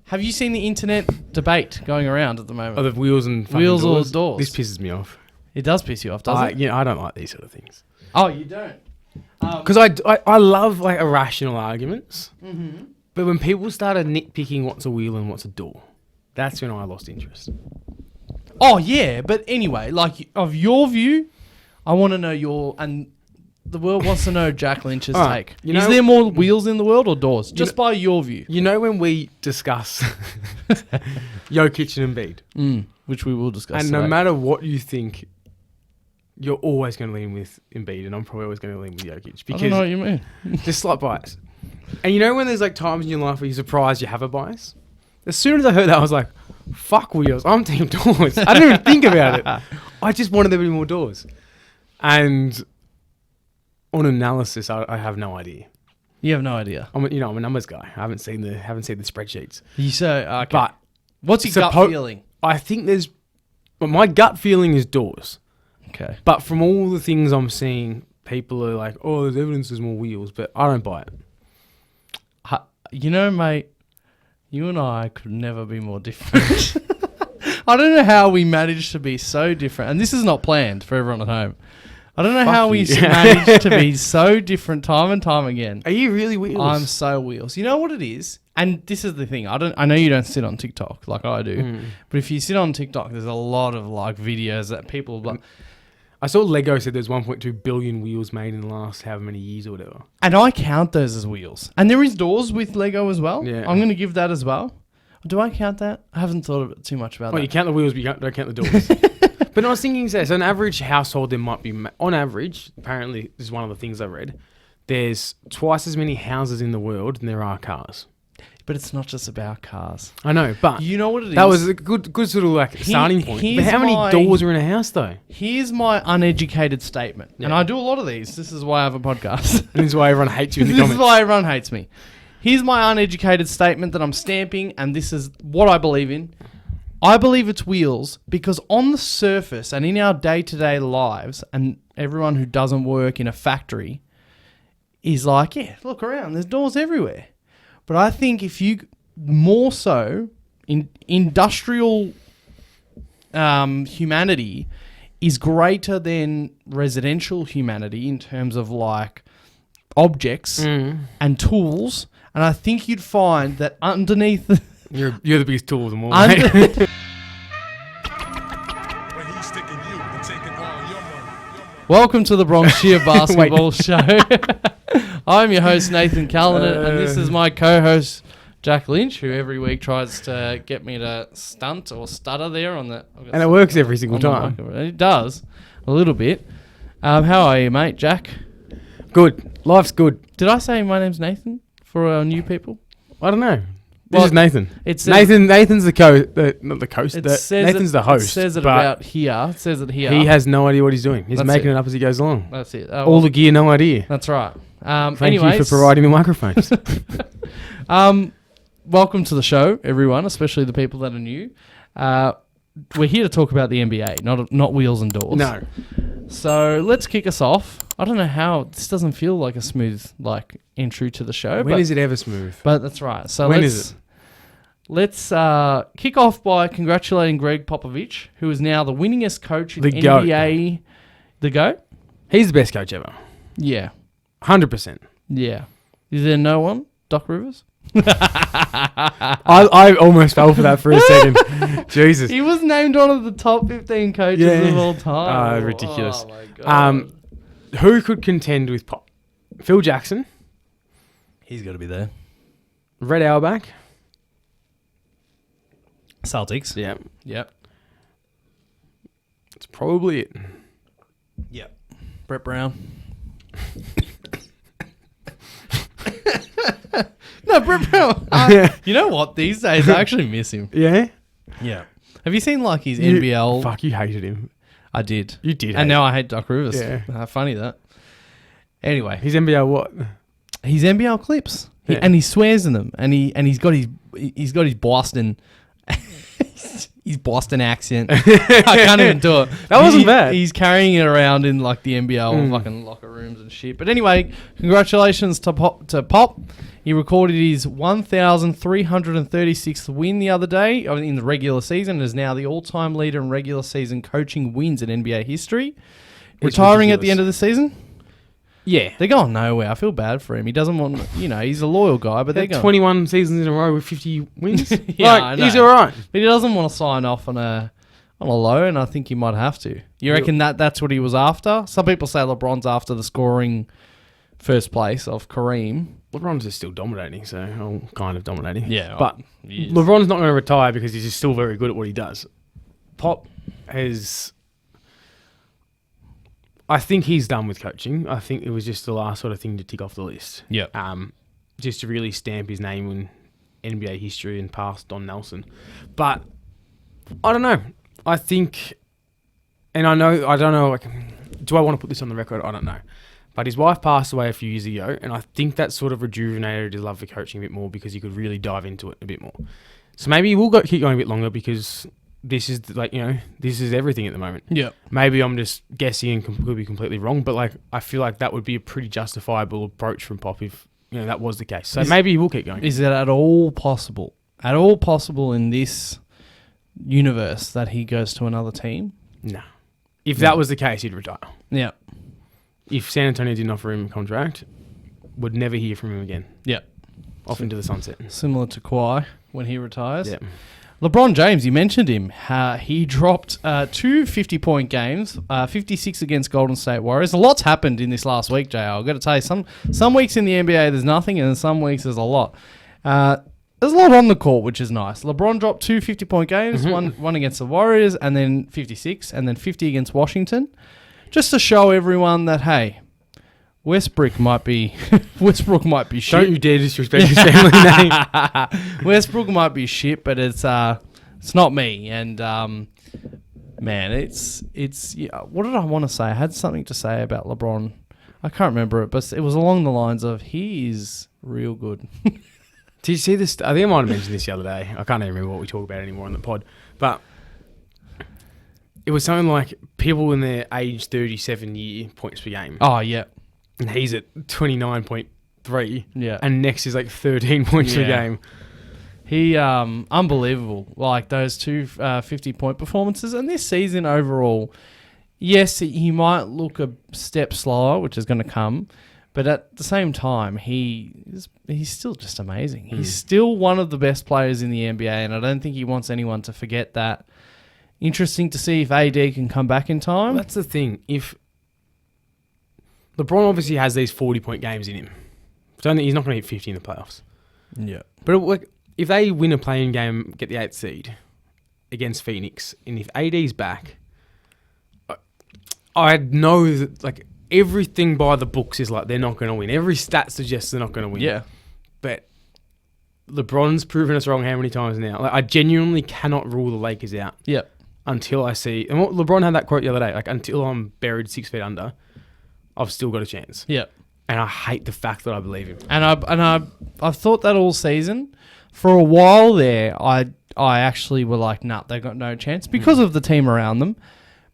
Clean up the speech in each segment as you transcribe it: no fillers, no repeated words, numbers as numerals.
Have you seen the internet debate going around at the moment? Oh, the wheels and fucking Wheels or doors? doors? This pisses me off. It does piss you off, doesn't it? Yeah, I don't like these sort of things. Oh, you don't? Because I love like irrational arguments. Mm-hmm. But when people started nitpicking what's a wheel and what's a door, that's when I lost interest. Oh, yeah. But anyway, like, of your view, I want to know your... And the world wants to know Jack Lynch's take. Is there more wheels in the world or doors? Just by your view. You know when we discuss Jokic and Embiid? Which we will discuss And today. no matter what you think, you're always going to lean with Embiid, and I'm probably always going to lean with Jokic. Because I don't know what you mean. just slight bias. And you know when there's like times in your life where you're surprised you have a bias? As soon as I heard that, I was like, fuck wheels, I'm team doors. I didn't even think about it. I just wanted there to be more doors. And on analysis, I have no idea. You have no idea. I'm a numbers guy. I haven't seen the spreadsheets. You say, okay. But what's your gut feeling? I think my gut feeling is doors. Okay. But from all the things I'm seeing, people are like, oh, there's evidence there's more wheels, but I don't buy it. You know, mate, you and I could never be more different. I don't know how we managed to be so different. And this is not planned for everyone at home. I don't know how we managed to be so different time and time again. Are you really wheels? I'm so wheels. You know what it is? And this is the thing. I know you don't sit on TikTok like I do. But if you sit on TikTok, there's a lot of like videos that people... Like, I saw Lego said there's 1.2 billion wheels made in the last however many years or whatever. And I count those as wheels. And there is doors with Lego as well. Yeah. I'm going to give that as well. Do I count that? I haven't thought of it too much about that. You count the wheels, but you don't count the doors. But I was thinking, so an average household, there might be, on average, apparently, this is one of the things I read, there's twice as many houses in the world than there are cars. But it's not just about cars. I know, but you know what it is? That was a good sort of like starting point. But how many doors are in a house though? Here's my uneducated statement. Yeah. And I do a lot of these. This is why I have a podcast. And this is why everyone hates you in the comments. This is why everyone hates me. Here's my uneducated statement that I'm stamping, and this is what I believe in. I believe it's wheels because on the surface and in our day-to-day lives, and everyone who doesn't work in a factory is like, yeah, look around, there's doors everywhere. But I think if you more so in industrial humanity is greater than residential humanity in terms of like objects and tools, and I think you'd find that underneath you're the biggest tool of them all. Mate. Welcome to the Bronx Shear Basketball Show. I'm your host, Nathan Callanan, and this is my co-host, Jack Lynch, who every week tries to get me to stunt or stutter there on the... And it works every single time. It does, a little bit. How are you, mate, Jack? Good. Life's good. Did I say my name's Nathan for our new people? I don't know. This is Nathan. Nathan's the not the coast. Nathan's the host. It says it about here. It says it here. He has no idea what he's doing. He's making it up as he goes along. That's it. All the gear, no idea. That's right. Thank you for providing the microphones. Welcome to the show, everyone, especially the people that are new. We're here to talk about the NBA, not wheels and doors. No. So let's kick us off. I don't know how this doesn't feel like a smooth entry to the show. When is it ever smooth? But that's right. So when is it? Let's kick off by congratulating Greg Popovich, who is now the winningest coach in the NBA. GOAT. The GOAT? He's the best coach ever. Yeah. 100%. Yeah. Is there no one? Doc Rivers? I almost fell for that for a second. Jesus. He was named one of the top 15 coaches of all time. Ridiculous. Oh, my God. Who could contend with Pop? Phil Jackson. He's got to be there. Red Auerbach. Celtics. Yeah. Yep. That's probably it. Yep. Brett Brown. No, Brett Brown. You know what? These days, I actually miss him. Yeah? Yeah. Have you seen his NBL? Fuck, you hated him. I did. You did. And now I hate Doc Rivers. Yeah. Funny that. Anyway. His NBL what? His NBL clips. Yeah. And he swears in them. And he's got his Boston. his Boston accent. I can't even do it. That wasn't bad. He's carrying it around in like the NBL fucking locker rooms and shit. But anyway, congratulations to Pop. He recorded his 1,336th win the other day in the regular season and is now the all-time leader in regular season coaching wins in NBA history. Retiring at the end of the season? Yeah. They're going nowhere. I feel bad for him. He doesn't want, he's a loyal guy, but they're going 21 seasons in a row with 50 wins. Yeah, I know. He's all right. But he doesn't want to sign off on a low, and I think he might have to. You reckon that's what he was after? Some people say LeBron's after the scoring first place of Kareem. LeBron's just still dominating, so kind of dominating. Yeah. But LeBron's not going to retire because he's just still very good at what he does. Pop has... I think he's done with coaching. I think it was just the last sort of thing to tick off the list. Yeah. Just to really stamp his name in NBA history and past Don Nelson. But I don't know. I think, and I don't know, like, do I want to put this on the record? I don't know. But his wife passed away a few years ago, and I think that sort of rejuvenated his love for coaching a bit more because he could really dive into it a bit more. So maybe he will keep going a bit longer because this is this is everything at the moment. Yeah. Maybe I'm just guessing and could be completely wrong, but like I feel like that would be a pretty justifiable approach from Pop if that was the case. So maybe he will keep going. Is it at all possible in this universe that he goes to another team? No. If that was the case, he'd retire. Yeah. If San Antonio didn't offer him a contract, would never hear from him again. Yeah. Off into the sunset. Similar to Kawhi when he retires. Yeah. LeBron James, you mentioned him. He dropped 2 50-point games, 56 against Golden State Warriors. A lot's happened in this last week, JR. I've got to tell you, some weeks in the NBA there's nothing, and some weeks there's a lot. There's a lot on the court, which is nice. LeBron dropped 2 50-point games, one against the Warriors, and then 56, and then 50 against Washington, just to show everyone that, hey, Westbrook might be shit. Don't you dare disrespect his family name. Westbrook might be shit, but it's not me. And man, it's what did I want to say? I had something to say about LeBron. I can't remember it, but it was along the lines of he is real good. Did you see this? I think I might have mentioned this the other day. I can't even remember what we talk about anymore on the pod, but it was something like people in their age 37 year points per game. Oh yeah. And he's at 29.3. Yeah. And next is like 13 points per game. He, unbelievable. Like those 2 50-point performances. And this season overall, yes, he might look a step slower, which is going to come. But at the same time, he's still just amazing. He's still one of the best players in the NBA. And I don't think he wants anyone to forget that. Interesting to see if AD can come back in time. Well, that's the thing. If LeBron obviously has these 40-point games in him. So he's not going to hit 50 in the playoffs. Yeah. But if they win a play-in game, get the 8th seed against Phoenix, and if AD's back, I know that like everything by the books is like they're not going to win. Every stat suggests they're not going to win. Yeah. But LeBron's proven us wrong how many times now? Like I genuinely cannot rule the Lakers out. Yeah. Until I see... And LeBron had that quote the other day, like until I'm buried 6 feet under... I've still got a chance. Yeah. And I hate the fact that I believe him. And I've thought that all season. For a while there, I actually were like, nah, they got no chance because of the team around them.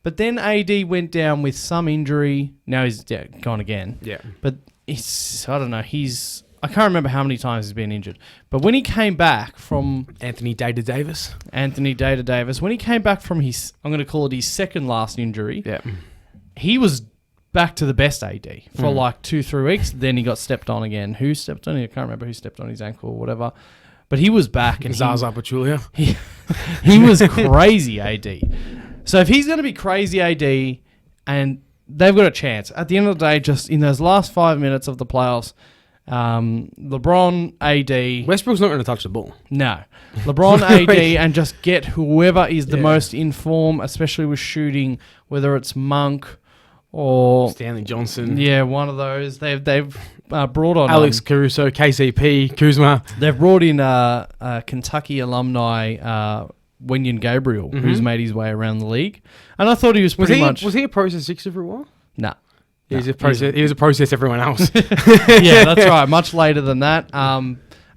But then AD went down with some injury. Now he's gone again. Yeah. But I don't know, I can't remember how many times he's been injured. But when he came back from... Anthony Data Davis, when he came back from his, I'm going to call it his second last injury, he was back to the best AD for like 2-3 weeks. Then he got stepped on again. Who stepped on? I can't remember who stepped on his ankle or whatever. But he was back. And Zaza Pachulia. He was crazy AD. So if he's going to be crazy AD and they've got a chance, at the end of the day, just in those last 5 minutes of the playoffs, LeBron, AD... Westbrook's not going to touch the ball. No. LeBron, AD, and just get whoever is the most in form, especially with shooting, whether it's Monk or... Stanley Johnson. Yeah, one of those. They've brought on... Alex Caruso, KCP, Kuzma. They've brought in Kentucky alumni... Wenyan Gabriel, who's made his way around the league. And I thought he was pretty much... Was he a process sixer for a while? No. He was a process everyone else. Yeah, that's right. Much later than that.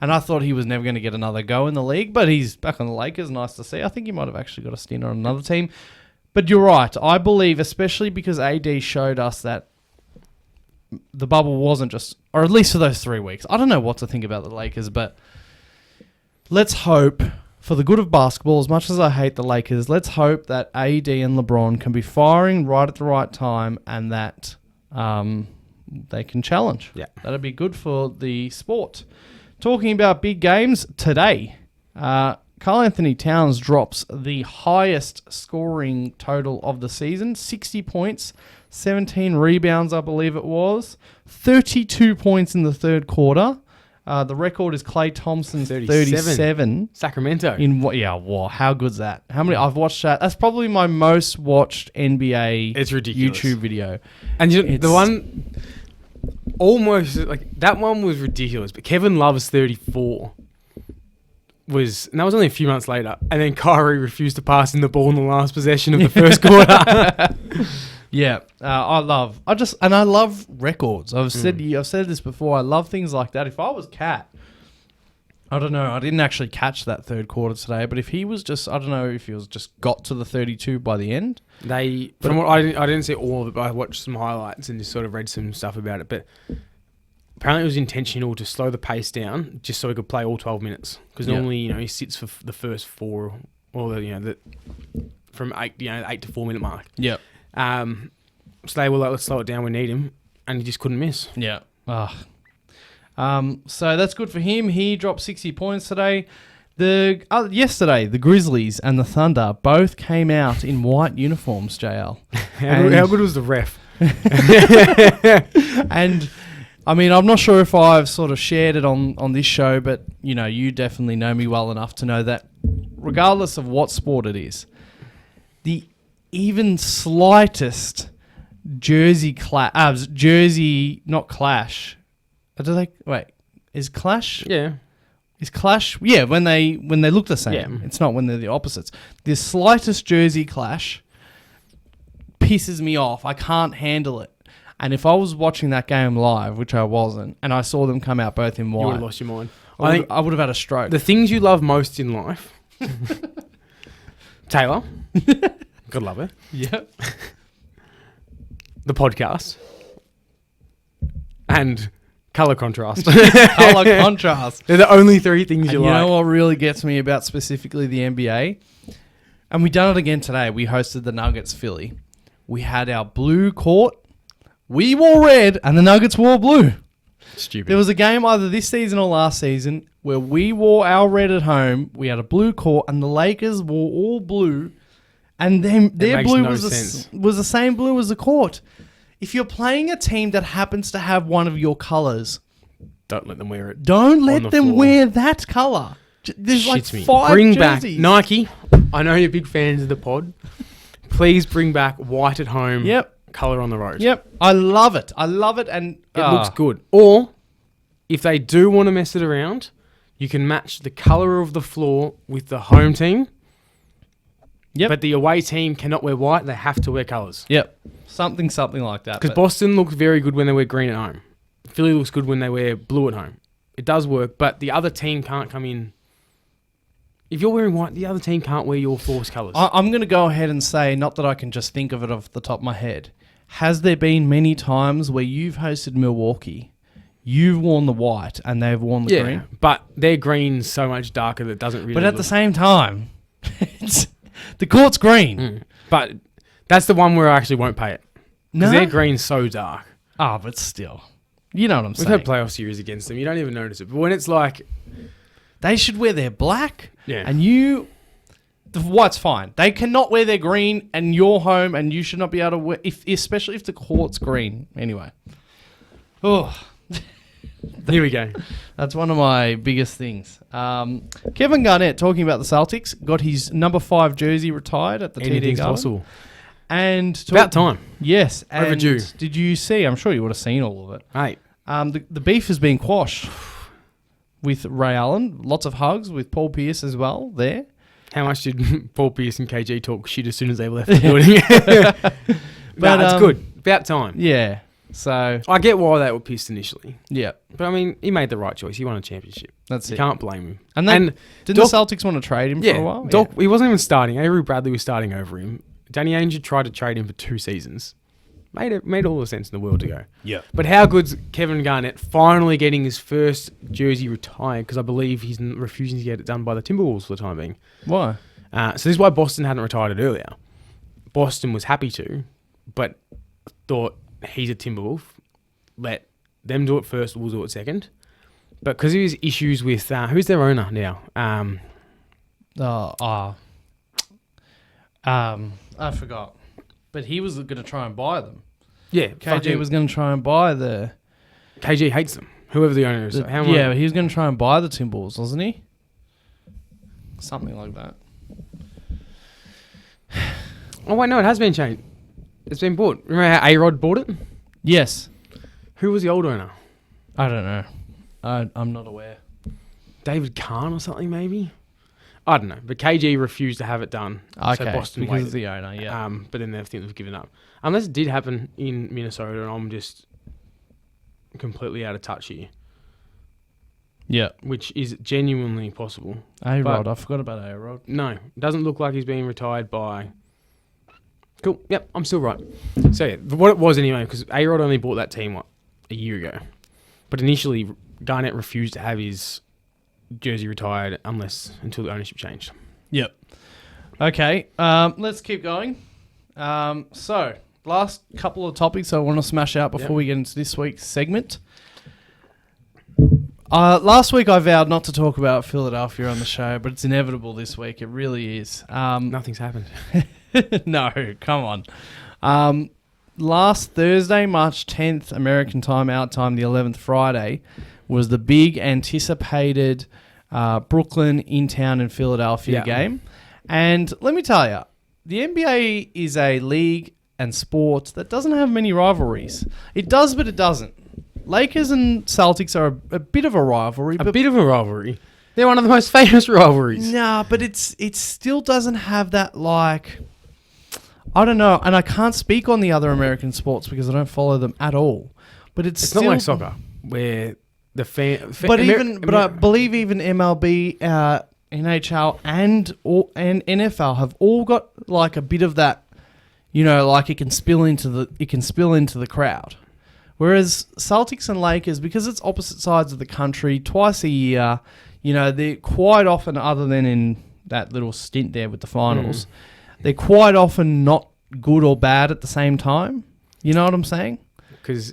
And I thought he was never going to get another go in the league, but he's back on the Lakers. Nice to see. I think he might have actually got a stint on another team. But you're right. I believe, especially because AD showed us that the bubble wasn't just, or at least for those 3 weeks. I don't know what to think about the Lakers, but let's hope, for the good of basketball, as much as I hate the Lakers, let's hope that AD and LeBron can be firing right at the right time and that they can challenge. Yeah. That'd be good for the sport. Talking about big games today, Karl Anthony Towns drops the highest scoring total of the season, 60 points, 17 rebounds, I believe it was, 32 points in the third quarter. The record is Klay Thompson's 37. Sacramento. How good's that? How many? I've watched that. That's probably my most watched NBA It's ridiculous. YouTube video. And the one, almost, like, that one was ridiculous, but Kevin Love's 34 and that was only a few months later, and then Kyrie refused to pass in the ball in the last possession of the first quarter. Yeah, I love records. I've said this before. I love things like that. If I was Cat, I don't know. I didn't actually catch that third quarter today, but if he was just, I don't know if he was just got to the 32 by the end. I didn't see all of it, but I watched some highlights and just sort of read some stuff about it. But apparently it was intentional to slow the pace down just so he could play all 12 minutes. Because normally, he sits for the first 4, or from 8 to 4 minute mark. Yep. So they were like, let's slow it down, we need him, and he just couldn't miss. Yeah. So that's good for him. He dropped 60 points today. Yesterday, the Grizzlies and the Thunder both came out in white uniforms, JL. How good was the ref? And I mean, I'm not sure if I've sort of shared it on this show, but you definitely know me well enough to know that regardless of what sport it is, the even slightest jersey not clash. Is clash? Yeah. Is clash? Yeah, when they look the same. Yeah. It's not when they're the opposites. The slightest jersey clash pisses me off. I can't handle it. And if I was watching that game live, which I wasn't, and I saw them come out both in white, You would have lost your mind. I would have had a stroke. The things you love most in life, Taylor, God love it. Yep. The podcast and colour contrast. Colour contrast. They're the only 3 things And you you like. know what really gets me about specifically the NBA? And we done it again today. We hosted the Nuggets Philly. We had our blue court. We wore red and the Nuggets wore blue. Stupid. There was a game either this season or last season where we wore our red at home. We had a blue court and the Lakers wore all blue. And then their blue was the same blue as the court. If you're playing a team that happens to have one of your colours, don't let them wear it. Don't let them wear that colour. There's like 5 Bring jerseys. back Nike. I know you're big fans of the pod. Please bring back white at home. Yep. Colour on the road. Yep. I love it. And it looks good. Or if they do want to mess it around, you can match the colour of the floor with the home team. Yep. But the away team cannot wear white. They have to wear colours. Yep. Something like that. Because Boston looks very good when they wear green at home. Philly looks good when they wear blue at home. It does work, but the other team can't come in. If you're wearing white, the other team can't wear your floor's colours. I'm going to go ahead and say, not that I can just think of it off the top of my head, has there been many times where you've hosted Milwaukee, you've worn the white, and they've worn the green? But their green's so much darker that it doesn't really But at the same time, the court's green. But that's the one where I actually won't pay it. Because No? their green's so dark. But still. You know what I'm saying. We've had playoff series against them. You don't even notice it. But when it's like... They should wear their black. Yeah. And the white's fine. They cannot wear their green and you're home and you should not be able to wear, especially if the court's green. Anyway. Oh. Here we go. That's one of my biggest things. Kevin Garnett, talking about the Celtics, got his number 5 jersey retired at the TD Anything's Garden. possible. And About time. Yes. And Overdue. did you see, I'm sure you would have seen all of it. Hey. The beef has been quashed with Ray Allen. Lots of hugs with Paul Pierce as well there. How much did Paul Pierce and KG talk shit as soon as they left the building? But it's good. About time. Yeah. So I get why they were pissed initially. yeah, But I mean, he made the right choice. He won a championship. that's You it. can't blame him. And then didn't Doc- the Celtics want to trade him for a while? Doc, he wasn't even starting. Avery Bradley was starting over him. Danny Ainge had tried to trade him for 2 seasons. Made all the sense in the world to go. Yeah. But how good's Kevin Garnett finally getting his first jersey retired? Because I believe he's refusing to get it done by the Timberwolves for the time being. Why? So this is why Boston hadn't retired it earlier. Boston was happy to, but thought he's a Timberwolf. Let them do it first, we'll do it second. But because of his issues with... who's their owner now? I forgot. But he was going to try and buy them. Yeah. KG was going to try and buy the... KG hates them. Whoever the owner is. he was going to try and buy the Timberwolves, wasn't he? Something like that. Oh, wait, no, it has been changed. It's been bought. Remember how A-Rod bought it? Yes. Who was the old owner? I don't know. I'm not aware. David Kahn or something, maybe? I don't know. But KG refused to have it done. Okay, so Boston because waited. of the owner, yeah. But then they think they've given up. Unless it did happen in Minnesota and I'm just completely out of touch here. Yeah. Which is genuinely possible. A-Rod. I forgot about A-Rod. No. It doesn't look like he's being retired by... Cool. Yep, I'm still right. So, yeah, what it was anyway, because A-Rod only bought that team, a year ago. But initially, Garnett refused to have his jersey retired until the ownership changed. Yep. Okay, let's keep going. So, last couple of topics I want to smash out before we get into this week's segment. Last week I vowed not to talk about Philadelphia on the show, but it's inevitable this week. It really is. Nothing's happened. No, come on. Last Thursday, March 10th, American time, out time, the 11th Friday, was the big anticipated Brooklyn in-town in Philadelphia game. And let me tell you, the NBA is a league and sport that doesn't have many rivalries. It does, but it doesn't. Lakers and Celtics are a bit of a rivalry. A bit of a rivalry? They're one of the most famous rivalries. Nah, but it still doesn't have that, like... I don't know, and I can't speak on the other American sports because I don't follow them at all. But it's still not like soccer, where the But I believe even MLB, NHL, and NFL have all got like a bit of that. You know, like it can spill into the crowd. Whereas Celtics and Lakers, because it's opposite sides of the country, twice a year, you know, they're quite often, other than in that little stint there with the finals. They're quite often not good or bad at the same time. You know what I'm saying? Because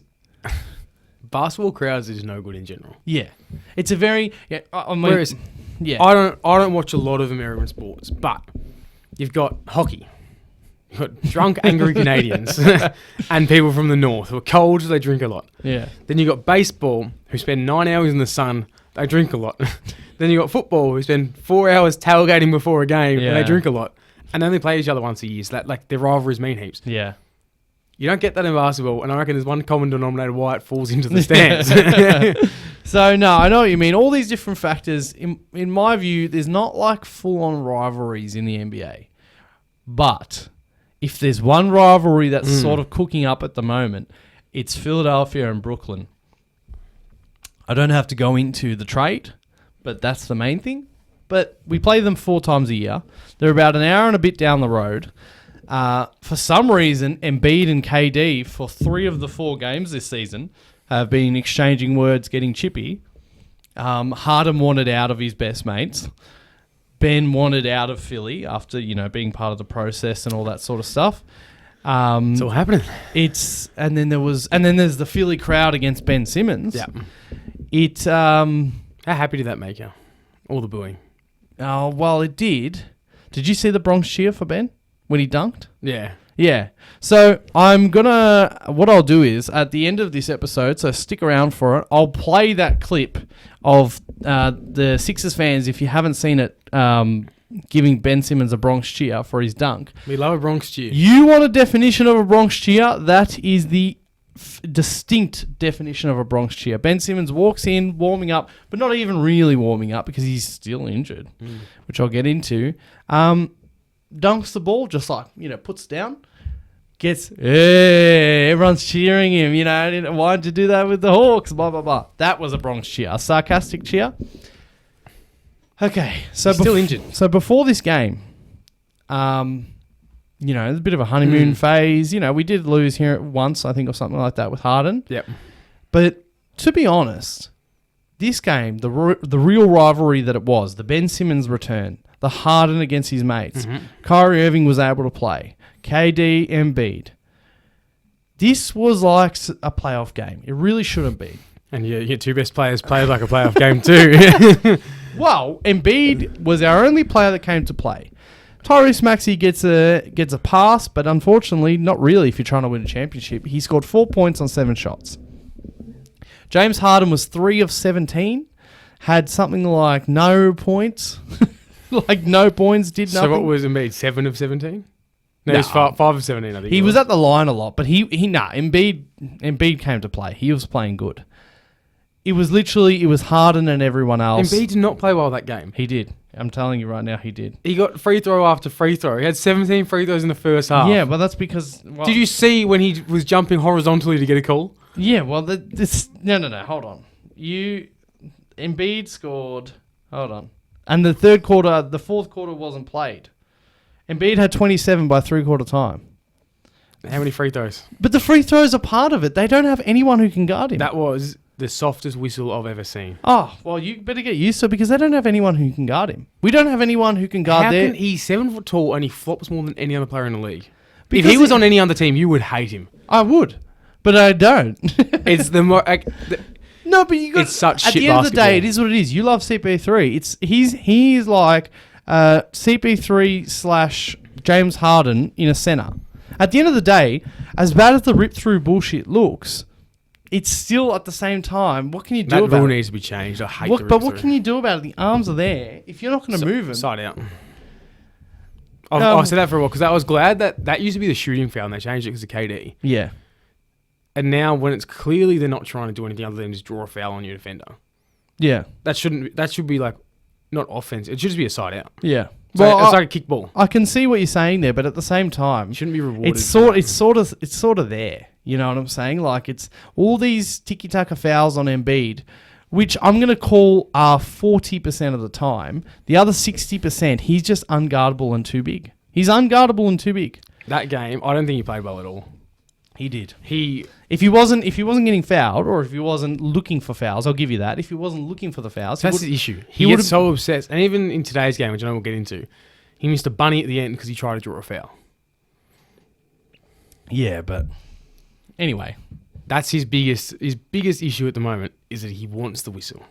basketball crowds is no good in general. Yeah, it's a very. Yeah, I mean, whereas, I don't watch a lot of American sports, but you've got hockey, you've got drunk, angry Canadians, and people from the north who are cold, so they drink a lot. Yeah. Then you got baseball, who spend 9 hours in the sun, they drink a lot. Then you got football, who spend 4 hours tailgating before a game, and they drink a lot. And they only play each other once a year, so that, like, their rivalries mean heaps. Yeah. You don't get that in basketball, and I reckon there's one common denominator why it falls into the stands. So, no, I know what you mean. All these different factors, in my view, there's not, like, full-on rivalries in the NBA. But if there's one rivalry that's sort of cooking up at the moment, it's Philadelphia and Brooklyn. I don't have to go into the trade, but that's the main thing. But we play them 4 times a year. They're about an hour and a bit down the road. For some reason, Embiid and KD, for 3 of the 4 games this season, have been exchanging words, getting chippy. Harden wanted out of his best mates. Ben wanted out of Philly after, you know, being part of the process and all that sort of stuff. It's all happening. And then there's the Philly crowd against Ben Simmons. Yeah. How happy did that make you? All the booing. Oh, well, it did. Did you see the Bronx cheer for Ben when he dunked? Yeah. Yeah. So what I'll do is at the end of this episode, so stick around for it, I'll play that clip of the Sixers fans, if you haven't seen it, giving Ben Simmons a Bronx cheer for his dunk. We love a Bronx cheer. You want a definition of a Bronx cheer? That is the distinct definition of a Bronx cheer. Ben Simmons walks in, warming up, but not even really warming up because he's still injured, which I'll get into. Dunks the ball, just like, you know, puts down. everyone's cheering him. You know, why did you do that with the Hawks? Blah, blah, blah. That was a Bronx cheer, a sarcastic cheer. Okay, so Still injured. So before this game, you know, there's a bit of a honeymoon phase. You know, we did lose here once, I think, or something like that with Harden. Yep. But to be honest, this game, the real rivalry that it was, the Ben Simmons return, the Harden against his mates, Kyrie Irving was able to play, KD, Embiid. This was like a playoff game. It really shouldn't be. And your two best players played like a playoff game too. Well, Embiid was our only player that came to play. Tyrese Maxey gets a pass, but unfortunately, not really if you're trying to win a championship. He scored 4 points on 7 shots. James Harden was 3 of 17, had something like no points. Like no points, did nothing. So what was Embiid, 7 of 17? No, he was 5 of 17, I think. He was at the line a lot, but Embiid came to play. He was playing good. It was Harden and everyone else. Embiid did not play well that game. He did. I'm telling you right now, he did. He got free throw after free throw. He had 17 free throws in the first half. Yeah, but that's because... Well, did you see when he was jumping horizontally to get a call? Yeah, well, no, hold on. Embiid scored... Hold on. And the fourth quarter wasn't played. Embiid had 27 by three-quarter time. How many free throws? But the free throws are part of it. They don't have anyone who can guard him. That was the softest whistle I've ever seen. Oh, well, you better get used to it because they don't have anyone who can guard him. We don't have anyone who can guard there. He's 7 foot tall and he flops more than any other player in the league? Because if he was on any other team, you would hate him. I would, but I don't. It's the more... No, but you got... It's such at shit the end of the basketball. day, it is what it is. You love CP3. He's like CP3 / James Harden in a center. At the end of the day, as bad as the rip-through bullshit looks... It's still at the same time. What can you do about it? That rule needs to be changed. I hate the But what can you do about it? The arms are there. If you're not going to move them, side out. I've said that for a while because I was glad that used to be the shooting foul and they changed it because of KD. Yeah. And now when it's clearly they're not trying to do anything other than just draw a foul on your defender. Yeah. That should be like not offense. It should just be a side out. Yeah. So it's like a kickball. I can see what you're saying there, but at the same time, You shouldn't be rewarded. it's sort of there. You know what I'm saying? Like it's all these tiki-taka fouls on Embiid, which I'm going to call are 40% of the time. The other 60%, he's just unguardable and too big. He's unguardable and too big. That game, I don't think he played well at all. He did. If he wasn't getting fouled, or if he wasn't looking for fouls, I'll give you that. If he wasn't looking for the fouls, that's the issue. He gets so obsessed, and even in today's game, which I know we'll get into, he missed a bunny at the end because he tried to draw a foul. Yeah, but anyway, that's his biggest issue at the moment is that he wants the whistle.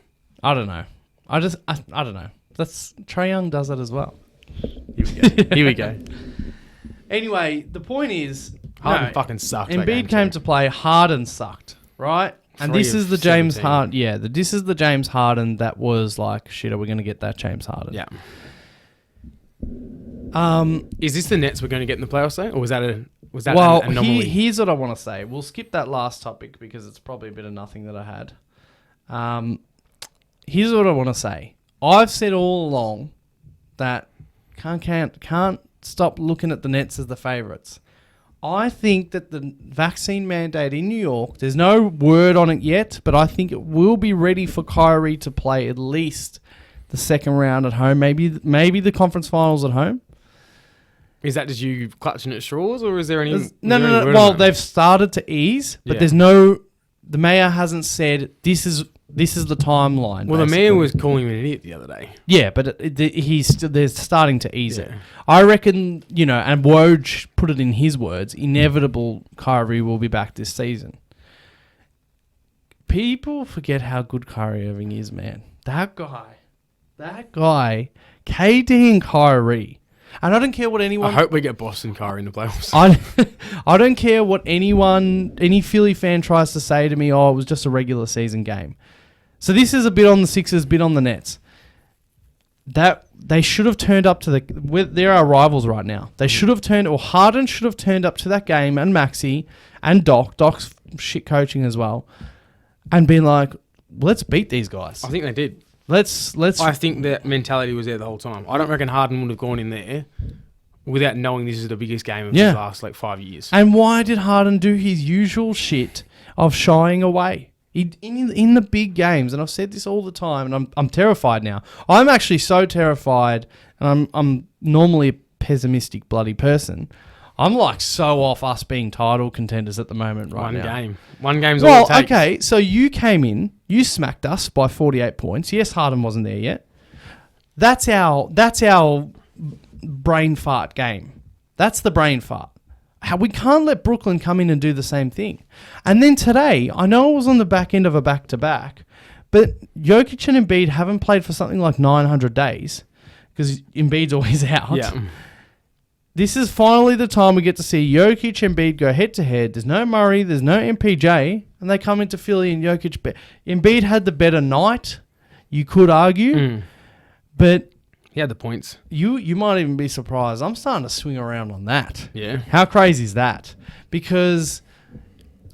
I don't know. I don't know. That's Trae Young does that as well. Here we go. Anyway, the point is, Harden fucking sucked. Embiid came to play. Harden sucked, right? And this is the James Harden. Yeah, this is the James Harden that was like, shit. Are we going to get that James Harden? Yeah. Is this the Nets we're going to get in the playoffs though, or was that an anomaly? Here's what I want to say. We'll skip that last topic because it's probably a bit of nothing that I had. Here's what I want to say. I've said all along that can't stop looking at the Nets as the favourites. I think that the vaccine mandate in New York, there's no word on it yet, but I think it will be ready for Kyrie to play at least the second round at home, maybe the conference finals at home. Is that just you clutching at straws, or is there any... No. Well, they've started to ease, but there's no... The mayor hasn't said this is the timeline. Well, basically. The mayor was calling him an idiot the other day. Yeah, but they're starting to ease it. I reckon, and Woj put it in his words, inevitable Kyrie will be back this season. People forget how good Kyrie Irving is, man. That guy, KD and Kyrie. And I don't care what anyone... I hope we get Boston Kyrie in the playoffs. I don't care what any Philly fan tries to say to me, it was just a regular season game. So this is a bit on the Sixers, bit on the Nets. That they should have turned up to they're our rivals right now. They should have Harden should have turned up to that game, and Maxey and Doc's shit coaching as well, and been like, let's beat these guys. I think they did. Let's. I think that mentality was there the whole time. I don't reckon Harden would have gone in there without knowing this is the biggest game of his last 5 years. And why did Harden do his usual shit of shying away? In the big games, and I've said this all the time, and I'm terrified now. I'm actually so terrified, and I'm normally a pessimistic bloody person. I'm so off us being title contenders at the moment right now. One game's all it takes. Okay, so you came in, you smacked us by 48 points. Yes, Harden wasn't there yet. That's our brain fart game. That's the brain fart. We can't let Brooklyn come in and do the same thing. And then today, I know it was on the back end of a back-to-back, but Jokic and Embiid haven't played for something like 900 days because Embiid's always out. Yeah. This is finally the time we get to see Jokic and Embiid go head-to-head. There's no Murray, there's no MPJ, and they come into Philly and Jokic... Embiid had the better night, you could argue, but... He had the points. You might even be surprised. I'm starting to swing around on that. Yeah. How crazy is that? Because,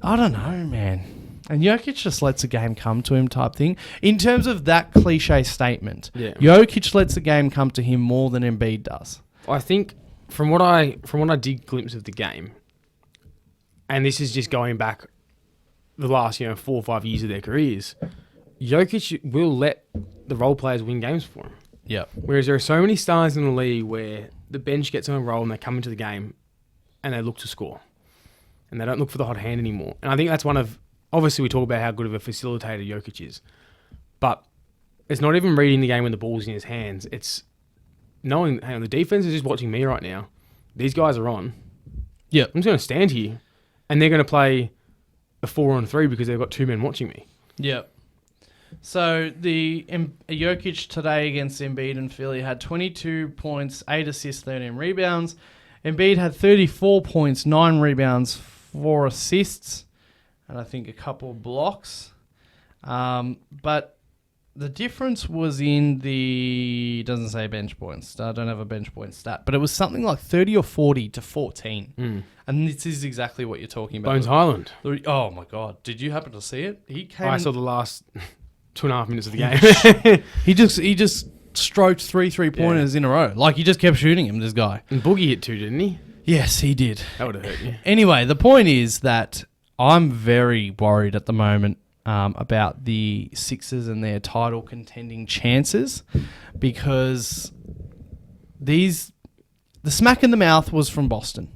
I don't know, man. And Jokic just lets a game come to him type thing. In terms of that cliche statement, Jokic lets a game come to him more than Embiid does. I think from what I did glimpse of the game, and this is just going back the last 4 or 5 years of their careers, Jokic will let the role players win games for him. Yep. Whereas there are so many stars in the league where the bench gets on a roll and they come into the game and they look to score. And they don't look for the hot hand anymore. And I think that's one of... Obviously, we talk about how good of a facilitator Jokic is. But it's not even reading the game when the ball's in his hands. It's knowing, hang on, the defense is just watching me right now. These guys are on. Yep. I'm just going to stand here. And they're going to play a 4-on-3 because they've got 2 men watching me. Yep. So the Jokic today against Embiid and Philly had 22 points, 8 assists, 13 rebounds. Embiid had 34 points, 9 rebounds, 4 assists, and I think a couple of blocks. But the difference was in the... doesn't say bench points. I don't have a bench point stat, but it was something like 30 or 40 to 14. And this is exactly what you're talking about. Bones Highland. Oh my God. Did you happen to see it? I saw the last 2.5 minutes of the game. He just stroked 3 3-pointers in a row. He just kept shooting him, this guy. And Boogie hit 2, didn't he? Yes, he did. That would have hurt you. Anyway, the point is that I'm very worried at the moment about the Sixers and their title contending chances because the smack in the mouth was from Boston,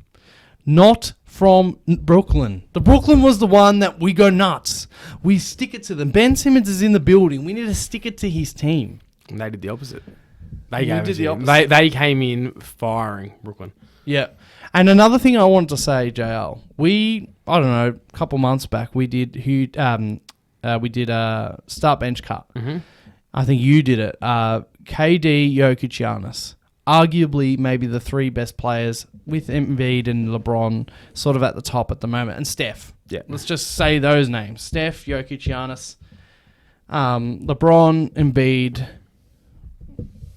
not from Brooklyn. The Brooklyn was the one that we go nuts. We stick it to them. Ben Simmons is in the building. We need to stick it to his team. And they did the opposite. They came in firing Brooklyn. Yeah. And another thing I wanted to say, JL, I don't know, a couple months back, we did a start bench cut. Mm-hmm. I think you did it. KD, Jokic, Giannis. Arguably maybe the 3 best players with Embiid and LeBron sort of at the top at the moment. And Steph. Yeah. Let's just say those names. Steph, Jokic, Giannis, LeBron, Embiid,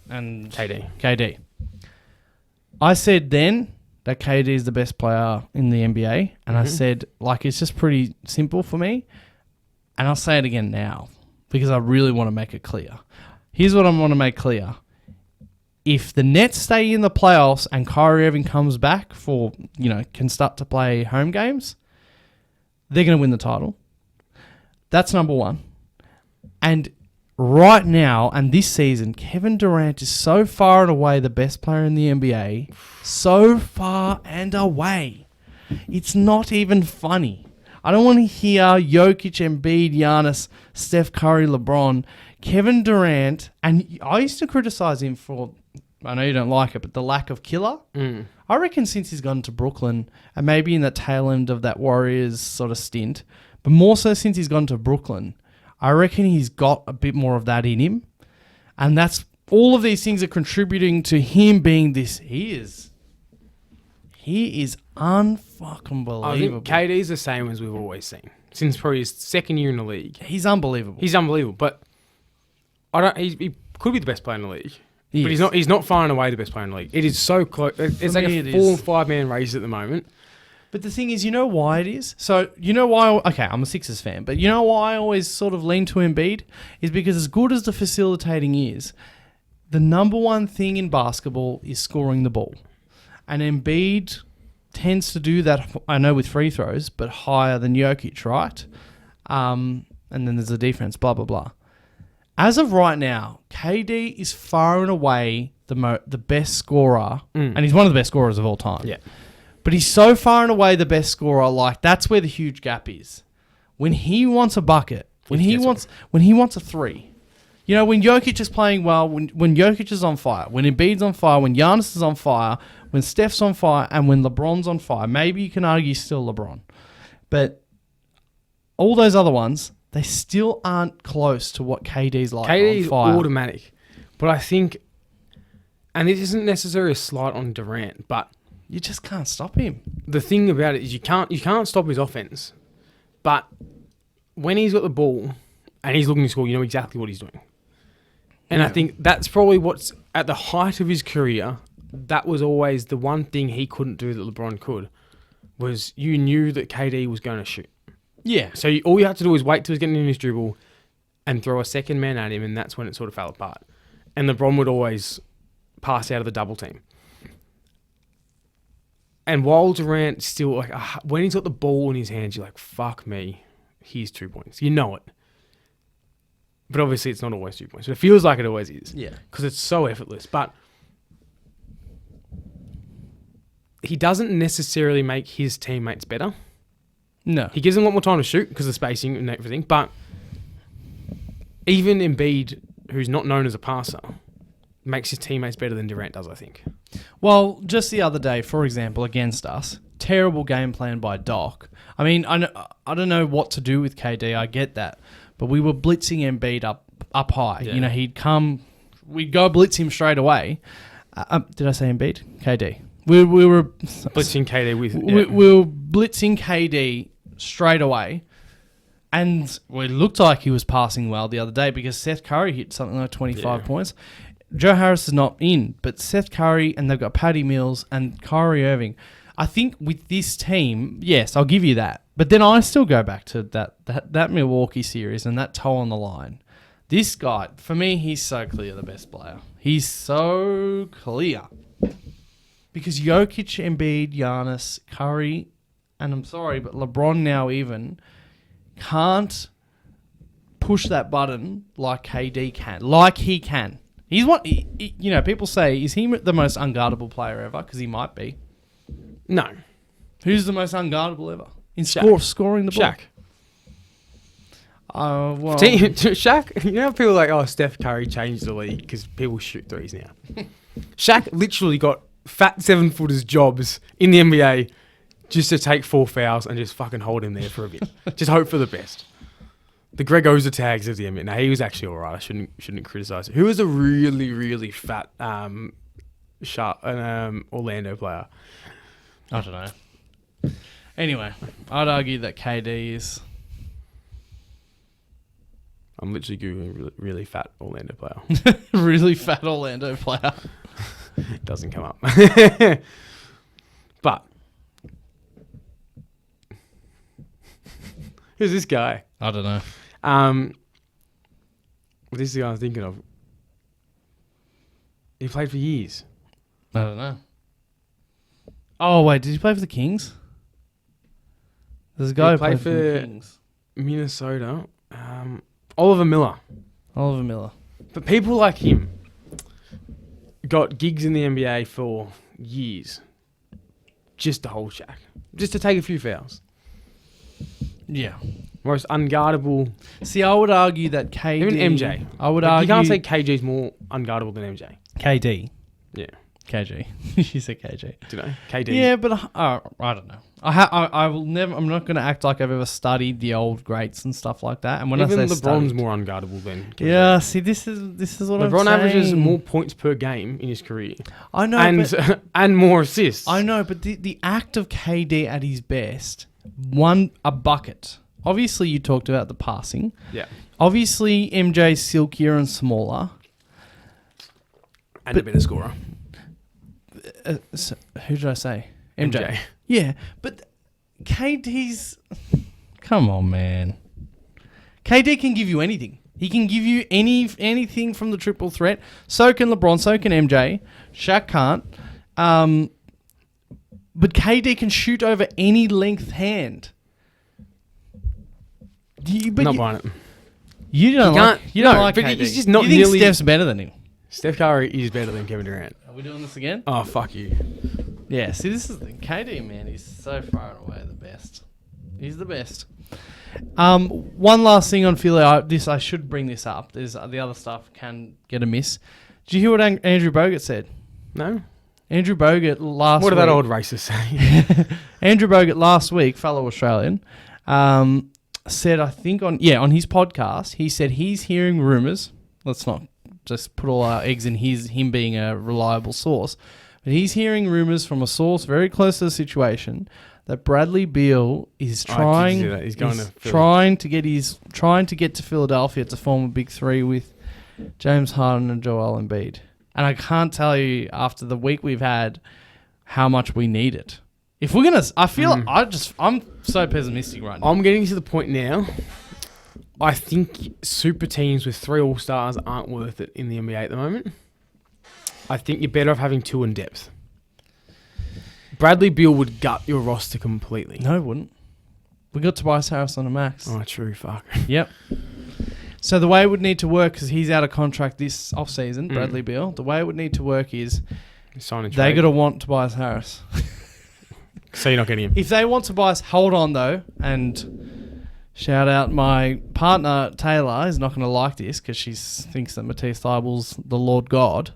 and KD. I said then that KD is the best player in the NBA. And I said, it's just pretty simple for me. And I'll say it again now because I really want to make it clear. Here's what I want to make clear. If the Nets stay in the playoffs and Kyrie Irving comes back can start to play home games, they're going to win the title. That's number one. And right now and this season, Kevin Durant is so far and away the best player in the NBA. So far and away. It's not even funny. I don't want to hear Jokic, Embiid, Giannis, Steph Curry, LeBron, Kevin Durant, and I used to criticize him for, I know you don't like it, but the lack of killer. I reckon since he's gone to Brooklyn, and maybe in the tail end of that Warriors sort of stint, but more so since he's gone to Brooklyn, I reckon he's got a bit more of that in him. And that's all of these things are contributing to him being this. He is unfucking believable. I think KD's the same as we've always seen since probably his second year in the league. He's unbelievable. But he could be the best player in the league. He but is. he's not far and away the best player in the league. It is so close. It's like a 4 or 5 man race at the moment. But the thing is, you know why it is? So, you know why... Okay, I'm a Sixers fan, but you know why I always sort of lean to Embiid? Is because as good as the facilitating is, the number one thing in basketball is scoring the ball. And Embiid tends to do that, I know, with free throws, but higher than Jokic, right? And then there's the defense, blah, blah, blah. As of right now, KD is far and away the best scorer, and he's one of the best scorers of all time. Yeah. But he's so far and away the best scorer, like, that's where the huge gap is. When he wants a bucket, when he wants a three, you know, when Jokic is playing well, when Jokic is on fire, when Embiid's on fire, when Giannis is on fire, when Steph's on fire, and when LeBron's on fire, maybe you can argue still LeBron. But all those other ones, they still aren't close to what KD's like KD on fire. is automatic. But I think, and it isn't necessarily a slight on Durant, but You just can't stop him. the thing about it is you can't stop his offense. But when he's got the ball and he's looking to score, you know exactly what he's doing. And I think that's probably what's at the height of his career. That was always the one thing he couldn't do that LeBron could, was you knew that KD was going to shoot. Yeah. So all you had to do was wait till he's getting in his dribble and throw a second man at him, and that's when it sort of fell apart. And LeBron would always pass out of the double team. And while Durant still, like, when he's got the ball in his hands, you're like, fuck me, here's 2 points. You know it. But obviously it's not always 2 points. But it feels like it always is. Yeah. Because it's so effortless. But he doesn't necessarily make his teammates better. No. He gives them a lot more time to shoot because of spacing and everything. But even Embiid, who's not known as a passer, makes his teammates better than Durant does, I think. Well, just the other day, for example, against us, terrible game plan by Doc. I mean, I don't know what to do with KD. I get that. But we were blitzing Embiid up high. Yeah. You know, we'd go blitz him straight away. Did I say Embiid? KD. We were Blitzing KD with... we were blitzing KD straight away. And it looked like he was passing well the other day because Seth Curry hit something like 25 points. Joe Harris is not in, but Seth Curry, and they've got Patty Mills and Kyrie Irving. I think with this team, yes, I'll give you that. But then I still go back to that Milwaukee series and that toe on the line. This guy, for me, he's so clear the best player. He's so clear. Because Jokic, Embiid, Giannis, Curry, and I'm sorry, but LeBron now even can't push that button like KD can. Like he can. He's you know, people say, is he the most unguardable player ever? Because he might be. No. Who's the most unguardable ever? In scoring the ball? Shaq. Well, Shaq, you know how people are like, oh, Steph Curry changed the league because people shoot threes now. Shaq literally got fat 7-footers jobs in the NBA just to take 4 fouls and just fucking hold him there for a bit. Just hope for the best. The Greg Oza tags of the NBA. Now, he was actually all right. I shouldn't criticize him. Who was a really, really fat Orlando player? I don't know. Anyway, I'd argue that KD is... I'm literally Googling really fat Orlando player. really fat Orlando player. Doesn't come up. But who's this guy? I don't know. This is the guy I'm thinking of. He played for years. I don't know. Oh, wait, did he play for the Kings? There's a guy who played for the Kings. Minnesota. Oliver Miller. Oliver Miller. But people like him got gigs in the NBA for years just to hold Shaq. Just to take a few fouls. Yeah. Most unguardable. See, I would argue that KD... Even MJ. I would argue... You can't say KG's more unguardable than MJ. KD. Yeah. KG. You said KG. Do you know? KD. Yeah, but I don't know. I will never... I'm not going to act like I've ever studied the old greats and stuff like that. And when even I say LeBron's studied, more unguardable than KD. Yeah, see, this is what I'm saying. LeBron averages more points per game in his career. I know, and more assists. I know, but the act of KD at his best, a bucket. Obviously, you talked about the passing. Yeah. Obviously, MJ's silkier and smaller. And a better scorer. So, who did I say? MJ. Yeah, but KD's... Come on, man. KD can give you anything. He can give you anything from the triple threat. So can LeBron, so can MJ. Shaq can't. But KD can shoot over any length hand. Not buying it. You don't like but KD. he's just not you think nearly... Steph's better than him? Steph Curry is better than Kevin Durant. Are we doing this again? Oh, fuck you. Yeah, see, this is the KD, man. He's so far and away the best. He's the best. One last thing on Philly. I should bring this up. There's the other stuff can get a miss. Did you hear what Andrew Bogut said? No. Andrew Bogut last week... What did that old racist say? Andrew Bogut last week, fellow Australian, said, I think on his podcast, he said he's hearing rumours. Let's not just put all our eggs in him being a reliable source. But he's hearing rumours from a source very close to the situation that Bradley Beal is trying to get to Philadelphia to form a big three with James Harden and Joel Embiid. And I can't tell you after the week we've had how much we need it. If we're gonna, I'm so pessimistic right now. I'm getting to the point now. I think super teams with 3 all-stars aren't worth it in the NBA at the moment. I think you're better off having 2 in depth. Bradley Beal would gut your roster completely. No, it wouldn't. We got Tobias Harris on a max. Oh, true. Fuck. Yep. So the way it would need to work, because he's out of contract this off-season, Bradley Beal, the way it would need to work is they got to want Tobias Harris. So you're not getting him. If they want Tobias, hold on though, and shout out my partner Taylor is not going to like this because she thinks that Matisse Thybulle's the Lord God.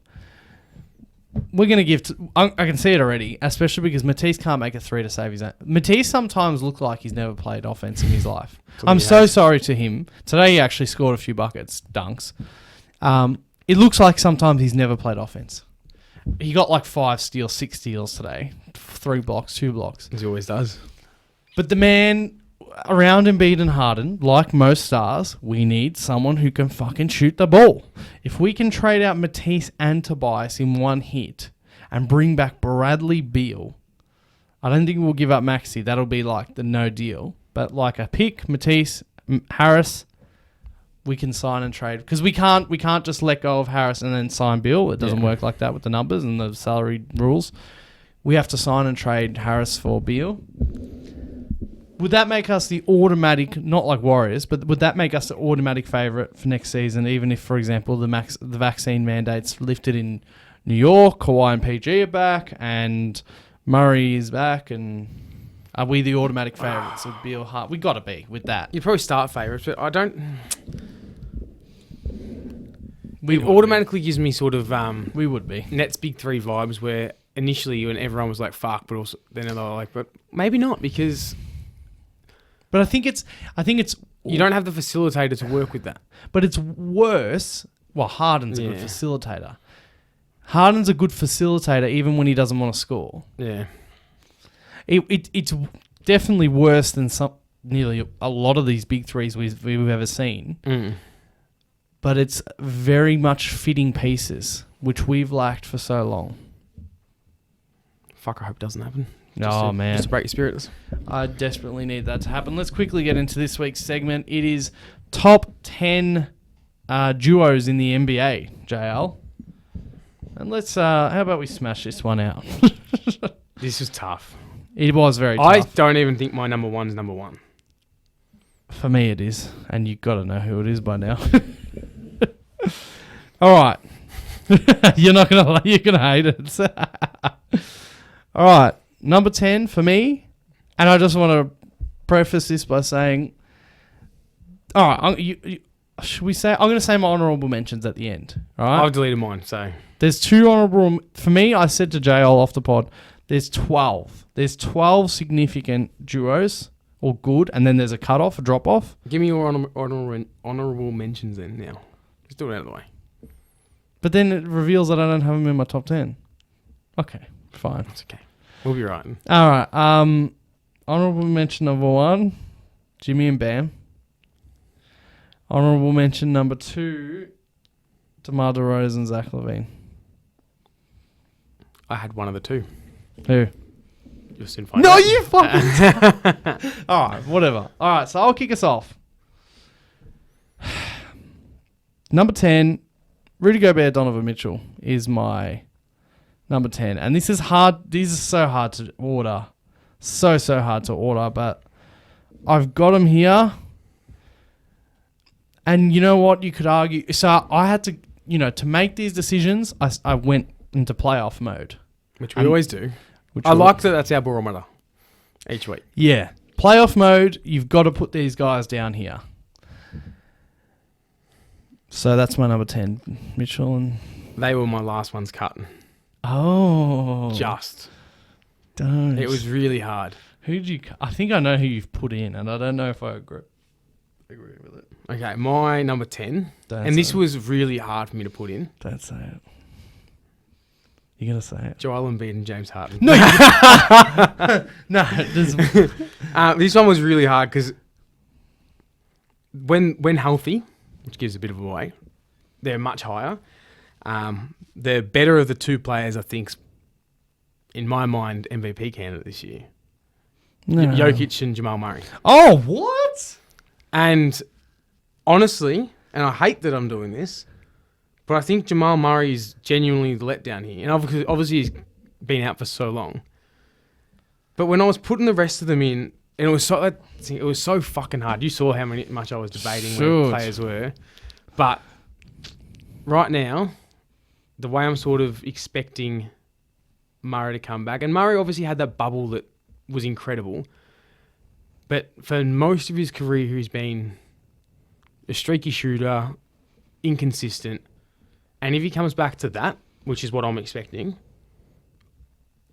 We're going to give... I can see it already, especially because Matisse can't make a 3 to save his own. Matisse sometimes looks like he's never played offense in his life. I'm so sorry to him. Today he actually scored a few buckets, dunks. It looks like sometimes he's never played offense. He got like 5 steals, 6 steals today. 3 blocks, 2 blocks. As he always does. But the man around Embiid and Harden, like most stars, we need someone who can fucking shoot the ball. If we can trade out Matisse and Tobias in one hit and bring back Bradley Beal, I don't think we'll give up Maxey. That'll be like the no deal. But like a pick, Matisse, Harris, we can sign and trade. Because we can't just let go of Harris and then sign Beal. It doesn't work like that with the numbers and the salary rules. We have to sign and trade Harris for Beal. Would that make us the automatic, not like Warriors, but would that make us the automatic favourite for next season, even if, for example, the vaccine mandates lifted in New York, Kawhi and PG are back, and Murray is back, and are we the automatic favourites of Beal Hart? We got to be with that. You'd probably start favourites, but I don't... It automatically gives me sort of... we would be. Nets Big 3 vibes where initially when everyone was like, fuck, but also then they were like, but maybe not because... But I think it's you don't have the facilitator to work with that. But it's worse. Well, Harden's a good facilitator. Harden's a good facilitator even when he doesn't want to score. Yeah. It's definitely worse than nearly a lot of these big threes we've ever seen. Mm. But it's very much fitting pieces, which we've lacked for so long. Fuck, I hope it doesn't happen. Man. Just to break your spirits. I desperately need that to happen. Let's quickly get into this week's segment. It is top 10 duos in the NBA, JL. And let's, how about we smash this one out? This is tough. It was very tough. I don't even think my number one's number one. For me it is. And you've got to know who it is by now. All right. You're going to hate it. All right. Number 10 for me, and I just want to preface this by saying, all right, should we say, I'm going to say my honourable mentions at the end, all right? I've deleted mine, so. There's 2 honourable, for me, I said to JL off the pod, there's 12. There's 12 significant duos, or good, and then there's a cut-off, a drop-off. Give me your honourable mentions then now. Just do it out of the way. But then it reveals that I don't have them in my top 10. Okay, fine. That's okay. We'll be right. All right. Honorable mention number 1, Jimmy and Bam. Honorable mention number 2, DeMar DeRozan, Zach LaVine. I had one of the 2. Who? You'll soon find No, out. you fucking... All right, whatever. All right, so I'll kick us off. Number 10, Rudy Gobert, Donovan Mitchell is my Number 10. And this is hard. These are so hard to order. So hard to order. But I've got them here. And you know what? You could argue. So I had to, to make these decisions, I went into playoff mode. Which we always do. I like that that's our barometer each week. Yeah. Playoff mode, you've got to put these guys down here. So that's my number 10. Mitchell and... They were my last ones cut. Oh. Just. Don't. It was really hard. Who'd you... I think I know who you've put in, and I don't know if I agree with it. Okay, my number 10. Don't and say this it. was really hard for me to put in. Don't say it. You're going to say it. Joel Embiid and James Harden. No, no. This one was really hard because when healthy, which gives a bit of a way, they're much higher. The better of the two players, I think, in my mind, MVP candidate this year. No. Jokic and Jamal Murray. Oh, what? And honestly, and I hate that I'm doing this, but I think Jamal Murray is genuinely the letdown here. And obviously he's been out for so long. But when I was putting the rest of them in, and it was so fucking hard. You saw how much I was debating where players were. But right now, the way I'm sort of expecting Murray to come back, and Murray obviously had that bubble that was incredible. But for most of his career, he's been a streaky shooter, inconsistent. And if he comes back to that, which is what I'm expecting,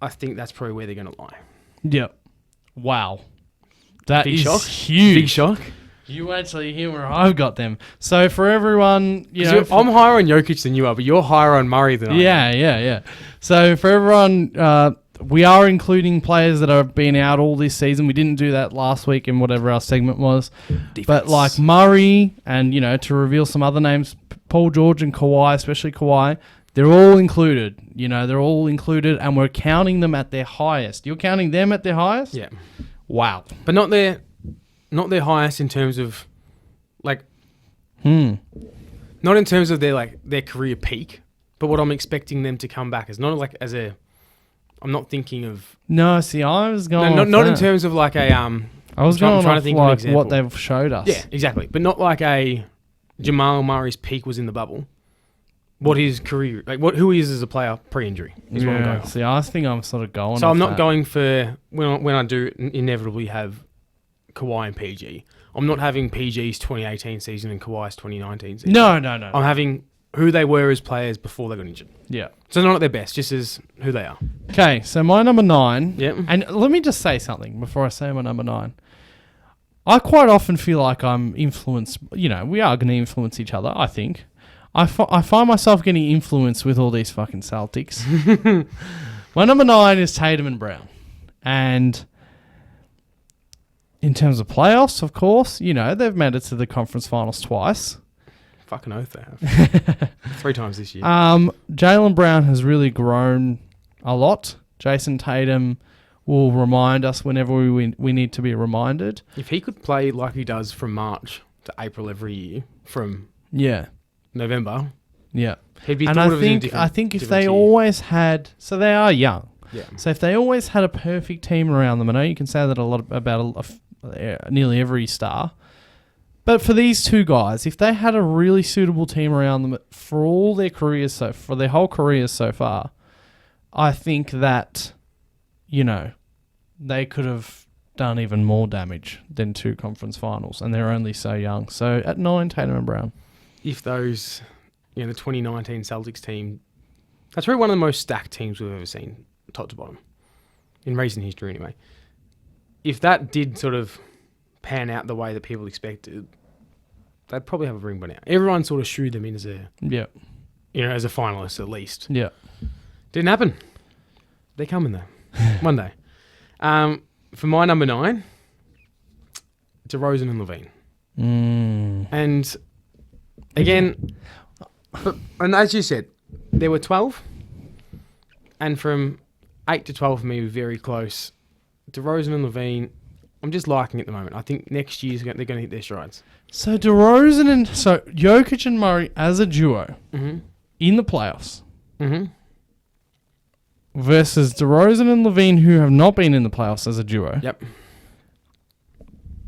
I think that's probably where they're going to lie. Yep. Wow. That Big is shock? huge. Big shock. You actually hear where I've got them. So for everyone, I'm higher on Jokic than you are, but you're higher on Murray than I am. Yeah. So for everyone, we are including players that have been out all this season. We didn't do that last week in whatever our segment was. Defense. But like Murray and, to reveal some other names, Paul George and Kawhi, especially Kawhi, they're all included. They're all included, and we're counting them at their highest. You're counting them at their highest? Yeah. Wow. But not their highest in terms of, like... Not in terms of their career peak, but what I'm expecting them to come back as. Not like as a... I'm not thinking of... No, see, I was going... not in terms of like a... I was going trying off to think of an like example. what they've showed us. Yeah, exactly. But not like a Jamal Murray's peak was in the bubble. What his career... who he is as a player pre-injury is what I'm going off. See, I think I'm sort of going So off I'm not that. going for... When I do inevitably have Kawhi and PG, I'm not having PG's 2018 season and Kawhi's 2019 season. No. I'm having who they were as players before they got injured. Yeah. So not at their best, just as who they are. Okay, so my number 9. Yep. And let me just say something before I say my number 9. I quite often feel like I'm influenced. We are going to influence each other, I think. I find myself getting influenced with all these fucking Celtics. My number 9 is Tatum and Brown. And in terms of playoffs, of course, they've made it to the conference finals twice. Fucking oath they have. 3 times this year. Jaylen Brown has really grown a lot. Jason Tatum will remind us whenever we need to be reminded. If he could play like he does from March to April every year, from November, he'd be and thought of in a I think if different they tier. always had, so they are young. Yeah. So if they always had a perfect team around them, I know you can say that about nearly every star. But for these two guys, if they had a really suitable team around them for all their careers, for their whole careers so far, I think that, they could have done even more damage than 2 conference finals, and they're only so young. So at 9, Tatum and Brown. If those, the 2019 Celtics team, that's probably one of the most stacked teams we've ever seen, top to bottom, in recent history anyway. If that did sort of pan out the way that people expected, they'd probably have a ring by now. Everyone sort of shooed them in as a, as a finalist at least. Yeah. Didn't happen. They're coming though, one day. For my number 9, DeRozan and Levine. And again, and as you said, there were 12, and from 8 to 12 for me were very close. DeRozan and Levine, I'm just liking it at the moment. I think next year they're going to hit their strides. So Jokic and Murray as a duo in the playoffs. versus DeRozan and Levine, who have not been in the playoffs as a duo. Yep.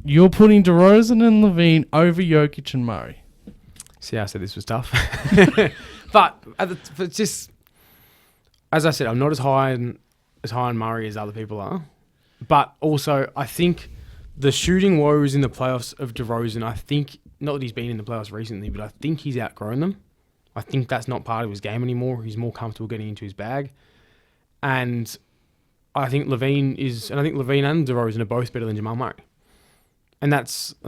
You're putting DeRozan and Levine over Jokic and Murray. See, I said this was tough. But it's just, as I said, I'm not as high on Murray as other people are. But also, I think the shooting woes in the playoffs of DeRozan, I think, not that he's been in the playoffs recently, but I think he's outgrown them. I think that's not part of his game anymore. He's more comfortable getting into his bag. And I think Levine and DeRozan are both better than Jamal Murray. And like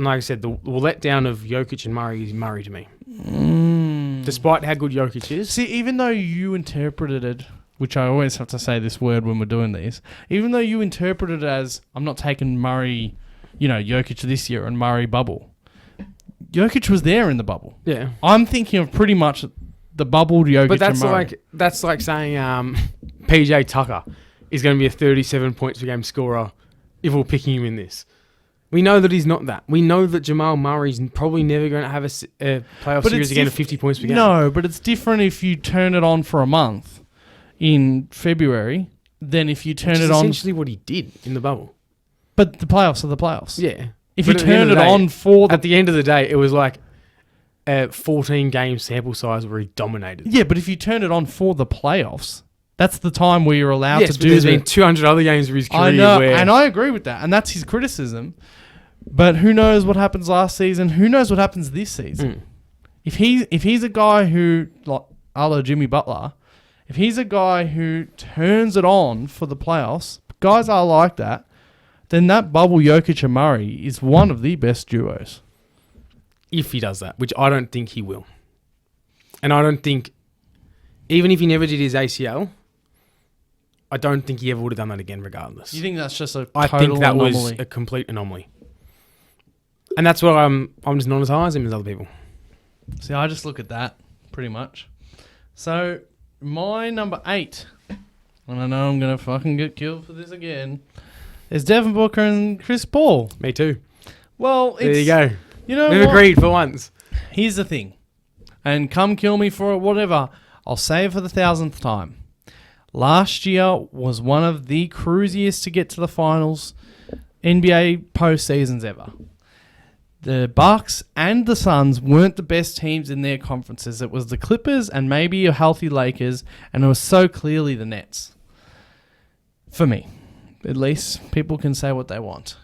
I said, the letdown of Jokic and Murray is Murray to me. Despite how good Jokic is. See, even though you interpreted it, which I always have to say this word when we're doing these, even though you interpreted it as, I'm not taking Murray, Jokic this year and Murray bubble. Jokic was there in the bubble. Yeah. I'm thinking of pretty much the bubble Jokic But and Murray. that's like saying PJ Tucker is going to be a 37 points per game scorer if we're picking him in this. We know that he's not that. We know that Jamal Murray's probably never going to have a playoff series again of 50 points per game. No, but it's different if you turn it on for a month in February than if you turn it on. Essentially what he did in the bubble. But the playoffs are the playoffs. Yeah. If you turn it on for at the end of the day, it was like a 14-game sample size where he dominated. Yeah, but if you turn it on for the playoffs, that's the time where you're allowed to do. There's been 200 other games of his career. I know, and I agree with that, and that's his criticism. But who knows what happens last season? Who knows what happens this season? If he's a guy who, like a la Jimmy Butler, if he's a guy who turns it on for the playoffs, guys are like that, then that bubble Jokic and Murray is one of the best duos. If he does that, which I don't think he will. And I don't think, even if he never did his ACL, I don't think he ever would have done that again regardless. You think that's just a I total think that anomaly? was a complete anomaly. And that's why I'm just not as high as him as other people. See, I just look at that, pretty much. So, my number 8, and I know I'm going to fucking get killed for this again, is Devin Booker and Chris Paul. Me too. Well, there you go. You know We've agreed for once. Here's the thing. And come kill me for it, whatever. I'll say it for the 1,000th time. Last year was one of the cruisiest to get to the finals NBA postseasons ever. The Bucks and the Suns weren't the best teams in their conferences. It was the Clippers and maybe a healthy Lakers, and it was so clearly the Nets. For me, at least, people can say what they want.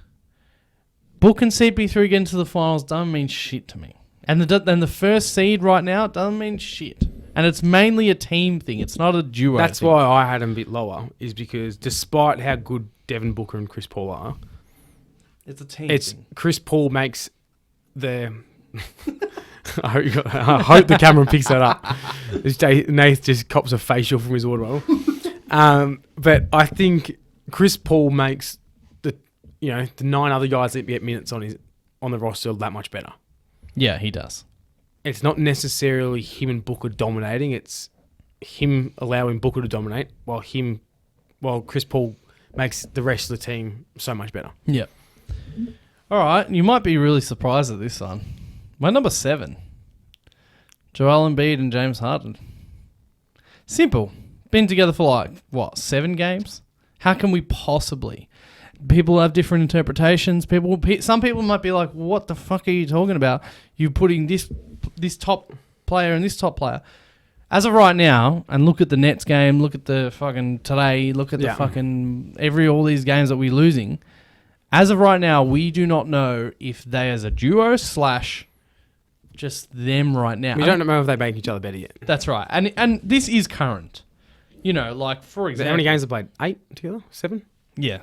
Book and CP3 getting to the finals doesn't mean shit to me. And the first seed right now doesn't mean shit. And it's mainly a team thing. It's not a duo That's thing. why I had him a bit lower, is because despite how good Devin Booker and Chris Paul are, it's a team thing. Chris Paul makes the... I hope the camera picks that up. Nath just cops a facial from his water bottle. But I think Chris Paul makes the 9 other guys that get minutes on the roster that much better. Yeah, he does. It's not necessarily him and Booker dominating. It's him allowing Booker to dominate while Chris Paul makes the rest of the team so much better. Yeah. All right, you might be really surprised at this one. My number 7, Joel Embiid and James Harden. Simple. Been together for 7 games? How can we possibly? People have different interpretations. Some people might be like, what the fuck are you talking about? You putting this top player and this top player. As of right now, and look at the Nets game, look at the fucking today, look at the fucking all these games that we're losing. As of right now, we do not know if they as a duo / just them right now. We don't know if they make each other better yet. That's right. And this is current. For example. How many games have played? 8 together? 7? Yeah.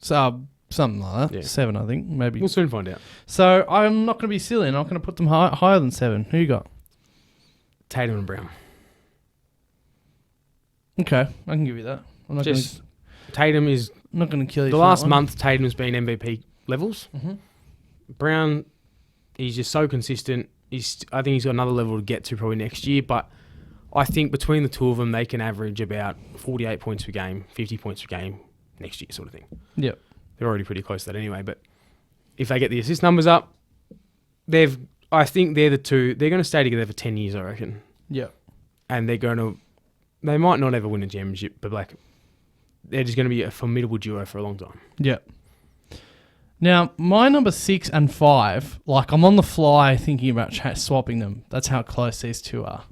So, something like that. Yeah. 7, I think. Maybe. We'll soon find out. So, I'm not going to be silly and I'm going to put them higher than 7. Who you got? Tatum and Brown. Okay. I can give you that. I'm not Tatum is... I'm not going to kill you. The last month, Tatum's been MVP levels. Mm-hmm. Brown, he's just so consistent. I think he's got another level to get to probably next year, but I think between the two of them, they can average about 48 points per game, 50 points per game next year sort of thing. Yep. They're already pretty close to that anyway, but if they get the assist numbers up, I think they're the two. They're going to stay together for 10 years, I reckon. Yep. And they might not ever win a championship, but they're just going to be a formidable duo for a long time. Yeah. Now, my number 6 and 5, like I'm on the fly thinking about swapping them. That's how close these two are.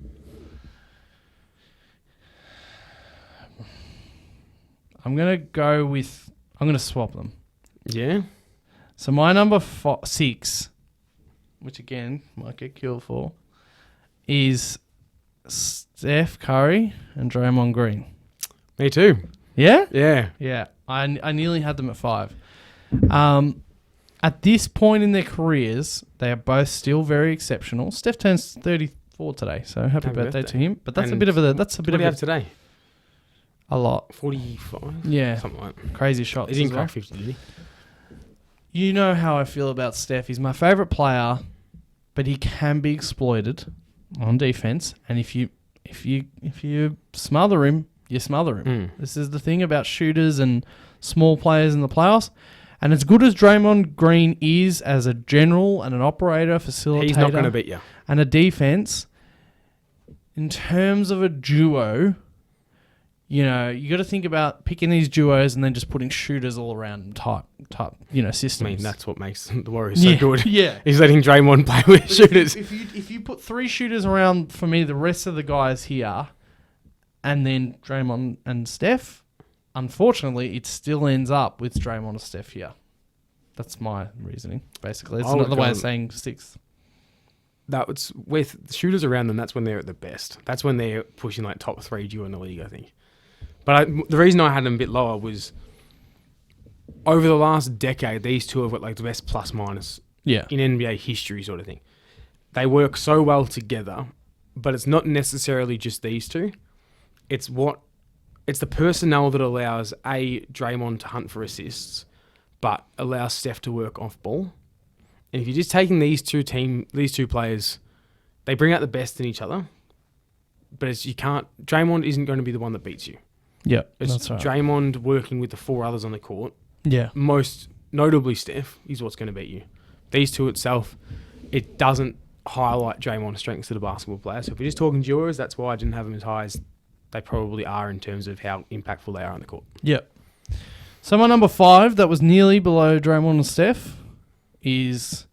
I'm going to swap them. Yeah. So my number 6, which again, might get killed for, is Steph Curry and Draymond Green. Me too. Yeah? Yeah. Yeah. I nearly had them at 5. At this point in their careers, they are both still very exceptional. Steph turns 34 today, so happy birthday to him. But that's And a bit of a what do you have today? A lot. 45? Yeah. Something like that. Crazy shots. He didn't as well. crack 50, did he? You know how I feel about Steph. He's my favorite player, but he can be exploited on defense. And if you smother him, you smother him. This is the thing about shooters and small players in the playoffs. And as good as Draymond Green is as a general and an operator, facilitator, He's not going to beat you. And a defense, in terms of a duo, you know, you got to think about picking these duos and then just putting shooters all around them type, systems. I mean, that's what makes the Warriors so good. Yeah. He's letting Draymond play with But shooters. If you put 3 shooters around for me, the rest of the guys here, and then Draymond and Steph, unfortunately, it still ends up with Draymond and Steph here. That's my reasoning, basically. It's another way of saying 6. That's with shooters around them. That's when they're at the best. That's when they're pushing like top 3 duo in the league, I think. But the reason I had them a bit lower was over the last decade, these two have got like the best plus minus in NBA history, sort of thing. They work so well together, but it's not necessarily just these two. It's the personnel that allows Draymond to hunt for assists, but allows Steph to work off ball. And if you're just taking these two players, they bring out the best in each other. But Draymond isn't going to be the one that beats you. Yeah, it's that's right. Draymond working with the 4 others on the court. Yeah. Most notably Steph is what's going to beat you. These two itself, it doesn't highlight Draymond's strengths as a basketball player. So if we're just talking duos, that's why I didn't have them as high as they probably are in terms of how impactful they are on the court. Yeah. So my number 5, that was nearly below Draymond and Steph, is,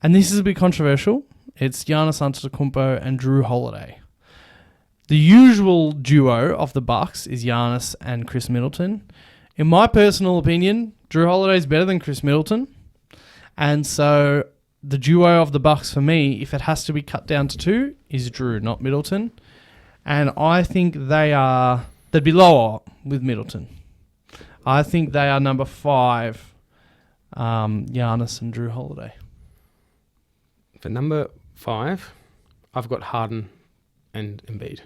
and this is a bit controversial, it's Giannis Antetokounmpo and Drew Holiday. The usual duo of the Bucks is Giannis and Chris Middleton. In my personal opinion, Drew Holiday is better than Chris Middleton. And so the duo of the Bucks for me, if it has to be cut down to 2, is Drew, not Middleton. And I think they'd be lower with Middleton. I think they are number 5, Giannis and Drew Holiday. For number 5, I've got Harden and Embiid.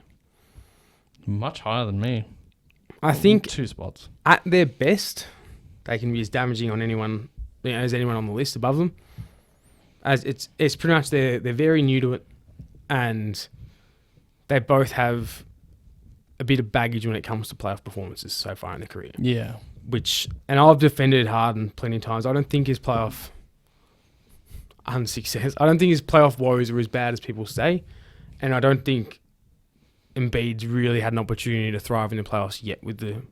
Much higher than me. I think 2 spots. At their best, they can be as damaging on anyone, as anyone on the list above them. As it's pretty much they're very new to it, and they both have a bit of baggage when it comes to playoff performances so far in their career. Yeah. And I've defended Harden plenty of times. I don't think his playoff unsuccess. I don't think his playoff woes are as bad as people say, and I don't think Embiid's really had an opportunity to thrive in the playoffs yet with the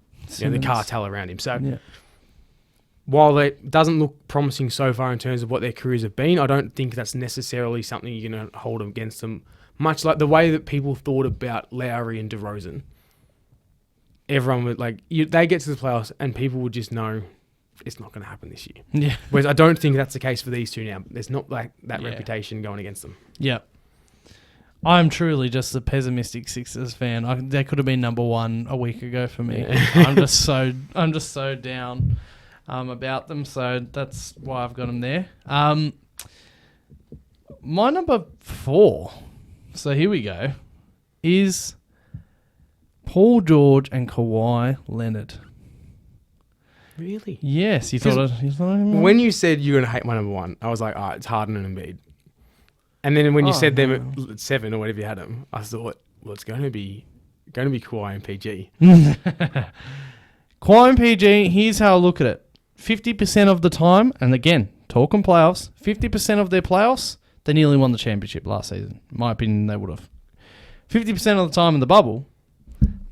cartel around him. So while it doesn't look promising so far in terms of what their careers have been, I don't think that's necessarily something you're going to hold against them. Much like the way that people thought about Lowry and DeRozan. Everyone would they get to the playoffs and people would just know it's not going to happen this year. Yeah. Whereas I don't think that's the case for these two now. There's not that reputation going against them. Yeah. I'm truly just a pessimistic Sixers fan. They could have been number 1 a week ago for me. Yeah. I'm just so down about them. So that's why I've got them there. My number 4. So here we go. Is Paul George and Kawhi Leonard. Really? Yes, you thought when you said you're gonna hate my number 1, I was like, it's Harden and Embiid. And then when you said them at 7 or whatever you had them, I thought, well, it's going to be Kawhi and PG. Kawhi and PG. Here's how I look at it: 50% of the time, and again, talking playoffs, 50% of their playoffs, they nearly won the championship last season. In my opinion, they would have. 50% of the time in the bubble,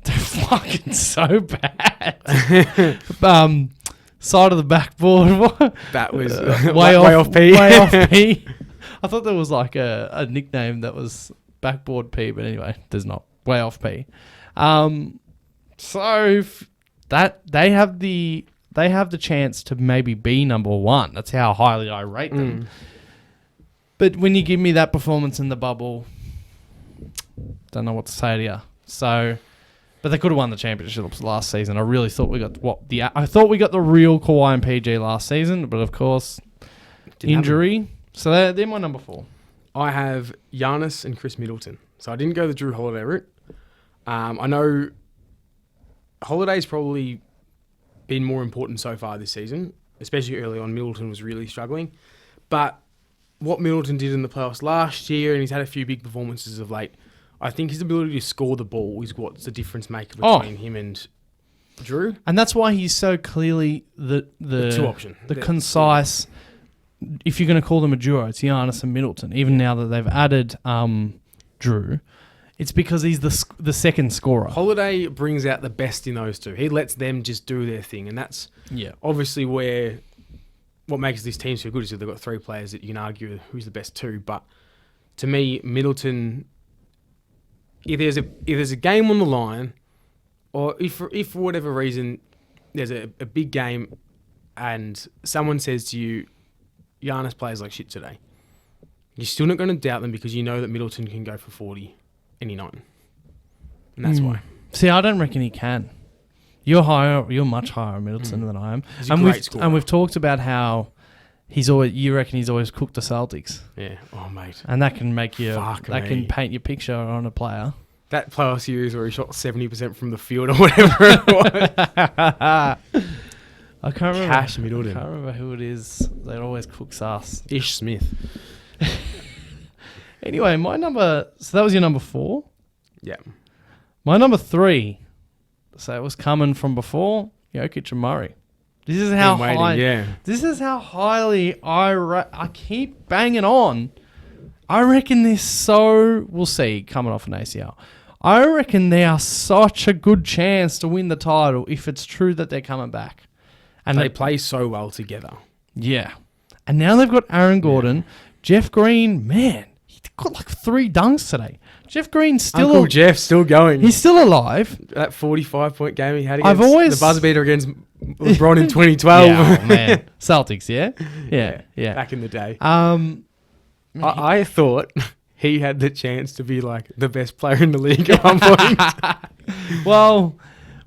they're fucking so bad. Side of the backboard. That was way off P. Way off P. I thought there was like a nickname that was backboard P, but anyway, there's not. Way off P. So that they have the chance to maybe be number one. That's how highly I rate them. But when you give me that performance in the bubble, don't know what to say to you. So, but they could have won the championships last season. I really thought we got the real Kawhi and PG last season, but of course, injury. So they're my number 4. I have Giannis and Chris Middleton. So I didn't go the Drew Holiday route. I know Holiday's probably been more important so far this season, especially early on. Middleton was really struggling. But what Middleton did in the playoffs last year, and he's had a few big performances of late, I think his ability to score the ball is what's the difference maker between him and Drew. And that's why he's so clearly the two option. The concise, if you're going to call them a duo, it's Giannis and Middleton. Even now that they've added Drew, it's because he's the second scorer. Holiday brings out the best in those two. He lets them just do their thing, and that's obviously where what makes this team so good is that they've got 3 players that you can argue who's the best 2. But to me, Middleton, if there's a game on the line, or if for whatever reason there's a big game and someone says to you, Giannis plays like shit today, you're still not going to doubt them because you know that Middleton can go for 40 any night. And that's why. See, I don't reckon he can. You're much higher on Middleton than I am. He's a great scorer. And we've talked about how you reckon he's always cooked the Celtics. Yeah. Oh, mate. And that can make you can can paint your picture on a player. That playoff series where he shot 70% from the field or whatever it was. I can't remember. Cash Middleton. I can't remember who it is that always cooks us. Ish Smith. Anyway, so that was your number 4? Yeah. My number 3, so it was coming from before, Jokic and Murray. This is how This is how highly I keep banging on. I reckon we'll see, coming off an ACL. I reckon they are such a good chance to win the title if it's true that they're coming back. And they play so well together. Yeah. And now they've got Aaron Gordon, Jeff Green, man. He got like 3 dunks today. Jeff Green's still... Uncle Jeff still going. He's still alive. That 45-point game he had against the buzzer beater against LeBron in 2012. Yeah, oh, man. Celtics, yeah? Yeah. Back in the day. I thought he had the chance to be like the best player in the league at one point. Well,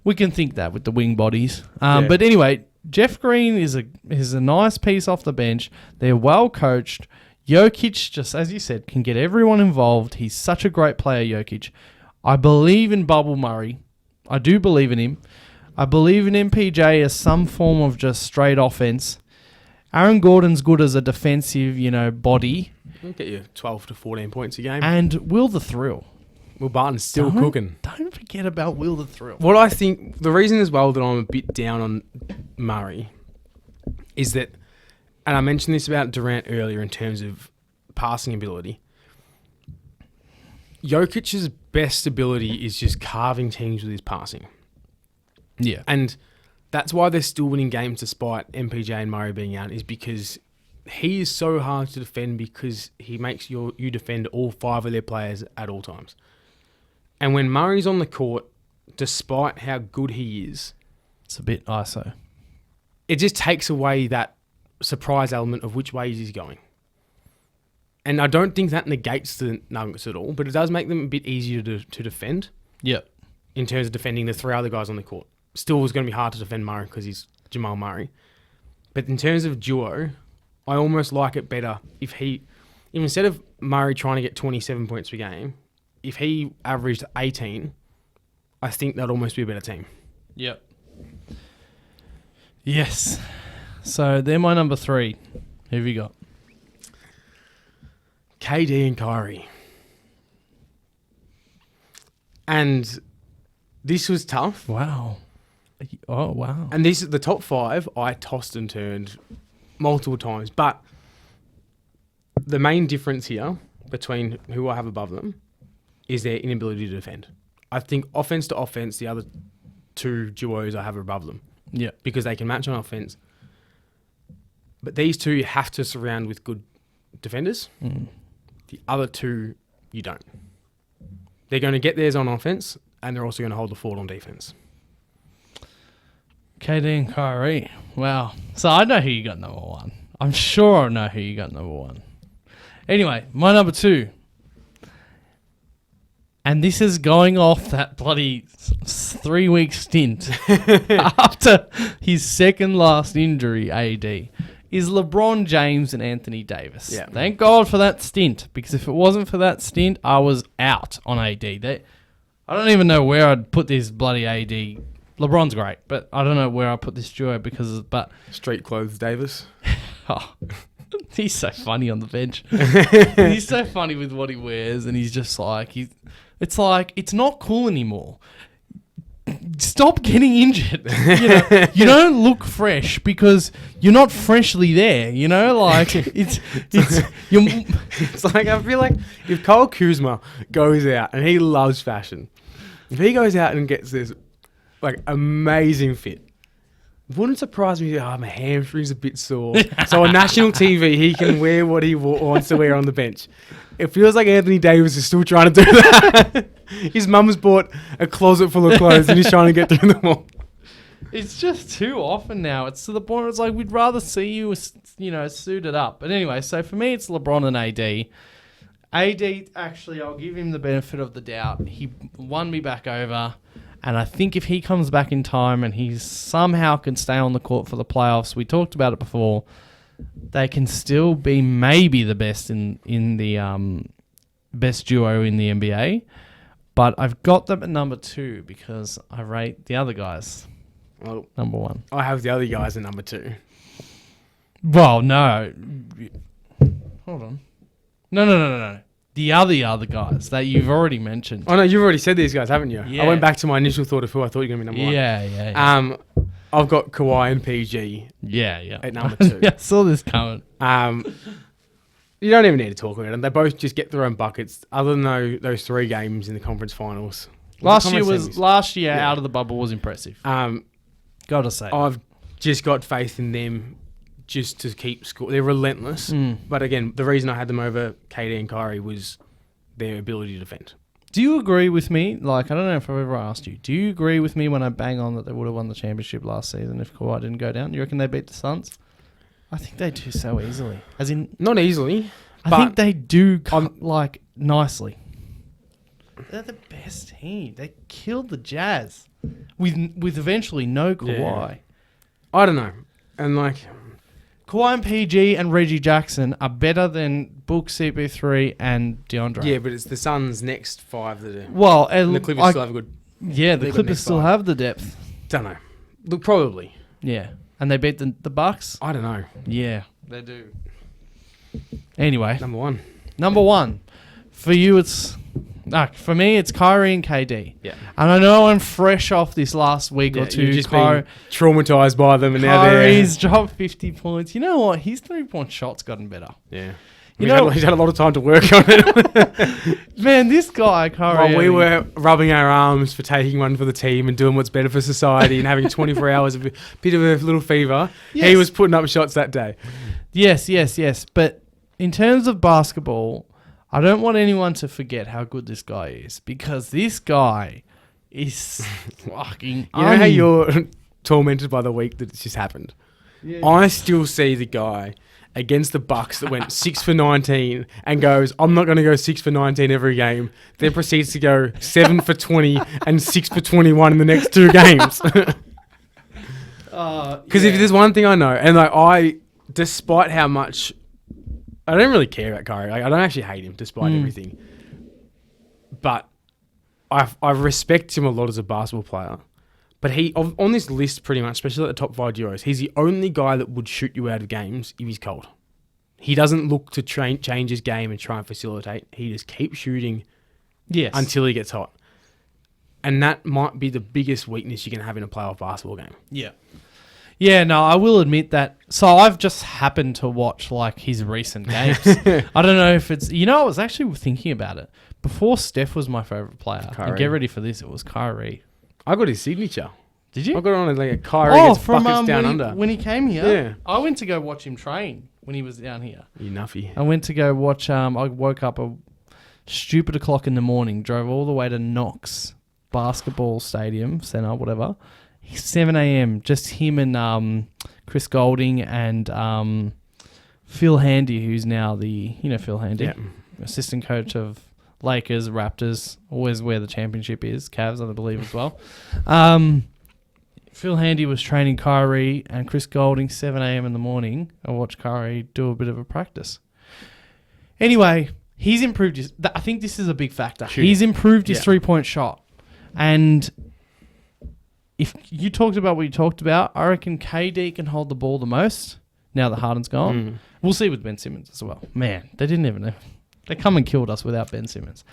we can think that with the wing bodies. But anyway, Jeff Green is a nice piece off the bench. They're well coached. Jokic, just as you said, can get everyone involved. He's such a great player, Jokic. I believe in Bubble Murray. I do believe in him. I believe in MPJ as some form of just straight offense. Aaron Gordon's good as a defensive, body. He'll get you 12 to 14 points a game. And Will the Thrill. Will Barton's still cooking. Don't forget about Will the Thrill. What I think, the reason as well that I'm a bit down on Murray is that, and I mentioned this about Durant earlier in terms of passing ability, Jokic's best ability is just carving teams with his passing. Yeah. And that's why they're still winning games despite MPJ and Murray being out, is because he is so hard to defend because he makes you defend all 5 of their players at all times. And when Murray's on the court, despite how good he is, it's a bit ISO. It just takes away that surprise element of which way he's going. And I don't think that negates the Nuggets at all, but it does make them a bit easier to defend. Yep. In terms of defending the 3 other guys on the court. Still was going to be hard to defend Murray because he's Jamal Murray. But in terms of duo, I almost like it better if instead of Murray trying to get 27 points per game, if he averaged 18, I think that'd almost be a better team. Yep. Yes. So they're my number 3. Who have you got? KD and Kyrie. And this was tough. Wow. Oh, wow. And the top 5, I tossed and turned multiple times. But the main difference here between who I have above them is their inability to defend. I think offense to offense, the other two duos I have above them Yeah. because they can match on offense. But these two you have to surround with good defenders. The other two, you don't. They're going to get theirs on offense, and they're also going to hold the fort on defense. KD and Kyrie. Wow. So I know who you got number one. I'm sure I know who you got number one. Anyway, my number two. And this is going off that bloody 3-week stint after his second last injury, AD, is LeBron James and Anthony Davis. Yeah. Thank God for that stint, because if it wasn't for that stint, I was out on AD. I don't even know where I'd put this bloody AD. LeBron's great, but I don't know where I put this duo but Street clothes Davis. oh, he's so funny on the bench. He's so funny with what he wears, and he's just like it's like it's not cool anymore. Stop getting injured. You don't look fresh because you're not freshly there. Like it's like I feel like if Kyle Kuzma goes out and he loves fashion, if he goes out and gets this like amazing fit, wouldn't surprise me. My hamstring's a bit sore. So on national TV, he can wear what he wants to wear on the bench. It feels like Anthony Davis is still trying to do that. His mum's bought a closet full of clothes and he's trying to get through them all. It's just too often now. It's to the point where it's like we'd rather see you, suited up. But anyway, so for me, it's LeBron and AD. AD, actually, I'll give him the benefit of the doubt. He won me back over. And I think if he comes back in time and he somehow can stay on the court for the playoffs, we talked about it before, they can still be maybe the best in the best duo in the NBA. But I've got them at number 2 because I rate the other guys number 1. I have the other guys at number 2. Well, no. Hold on. No. The other guys that you've already mentioned. Oh, no, you've already said these guys, haven't you? Yeah. I went back to my initial thought of who I thought you were going to be number 1. Yeah. I've got Kawhi and PG at number 2. I saw this coming. You don't even need to talk about them. They both just get their own buckets, other than those 3 games in the conference finals. Last year out of the bubble was impressive. Gotta say. I've just got faith in them just to keep score. They're relentless. But again, the reason I had them over KD and Kyrie was their ability to defend. Do you agree with me? Like, I don't know if I've ever asked you. Do you agree with me when I bang on that they would have won the championship last season if Kawhi didn't go down? You reckon they beat the Suns? I think they do so easily. As in, not easily. I think they do nicely. They're the best team. They killed the Jazz with eventually no Kawhi. Yeah. I don't know. And Kawhi and PG and Reggie Jackson are better than Book, CP3 and DeAndre. Yeah, but it's the Suns' next 5 that are... Well, and the Clippers still have a good... Yeah, the Clippers still have the depth. Don't know. Look, probably. Yeah. And they beat the Bucks? I don't know. Yeah, they do. Anyway. Number 1. For you, it's... for me, it's Kyrie and KD. Yeah. And I know I'm fresh off this last week or two. You've just been traumatised by them and now Kyrie's dropped 50 points. You know what? His 3-point shot's gotten better. Yeah. He's had a lot of time to work on it. Man, this guy, Kyrie... While we were rubbing our arms for taking one for the team and doing what's better for society and having 24 hours of a bit of a little fever, he was putting up shots that day. Yes. But in terms of basketball... I don't want anyone to forget how good this guy is because this guy is fucking... You know how you're tormented by the week that it's just happened? Yeah. I still see the guy against the Bucks that went 6 for 19 and goes, I'm not going to go 6 for 19 every game, then proceeds to go 7 for 20 and 6 for 21 in the next 2 games. Because if there's one thing I know, and despite how much... I don't really care about Kyrie. I don't actually hate him, despite everything. But I respect him a lot as a basketball player. But on this list, pretty much, especially at the top 5 duos, he's the only guy that would shoot you out of games if he's cold. He doesn't look to change his game and try and facilitate. He just keeps shooting until he gets hot. And that might be the biggest weakness you can have in a playoff basketball game. Yeah. Yeah, no, I will admit that. So I've just happened to watch his recent games. I don't know if it's... I was actually thinking about it. Before Steph was my favourite player. And get ready for this, it was Kyrie. I got his signature. Did you? I got on like a Kyrie against buckets down under. When he came here. Yeah. I went to go watch him train when he was down here. You nuffy. I went to go watch. I woke up a stupid o'clock in the morning, drove all the way to Knox Basketball Stadium Center, whatever. 7 a.m. Just him and Chris Golding and Phil Handy, who's now Phil Handy, assistant coach of Lakers, Raptors, always where the championship is. Cavs, I believe, as well. Phil Handy was training Kyrie and Chris Golding 7 a.m. in the morning. I watched Kyrie do a bit of a practice. Anyway, he's improved I think this is a big factor. Shooting. He's improved his three-point shot. And if you talked about what you talked about, I reckon KD can hold the ball the most now that Harden's gone. We'll see with Ben Simmons as well. Man, they didn't even know. They come and killed us without Ben Simmons.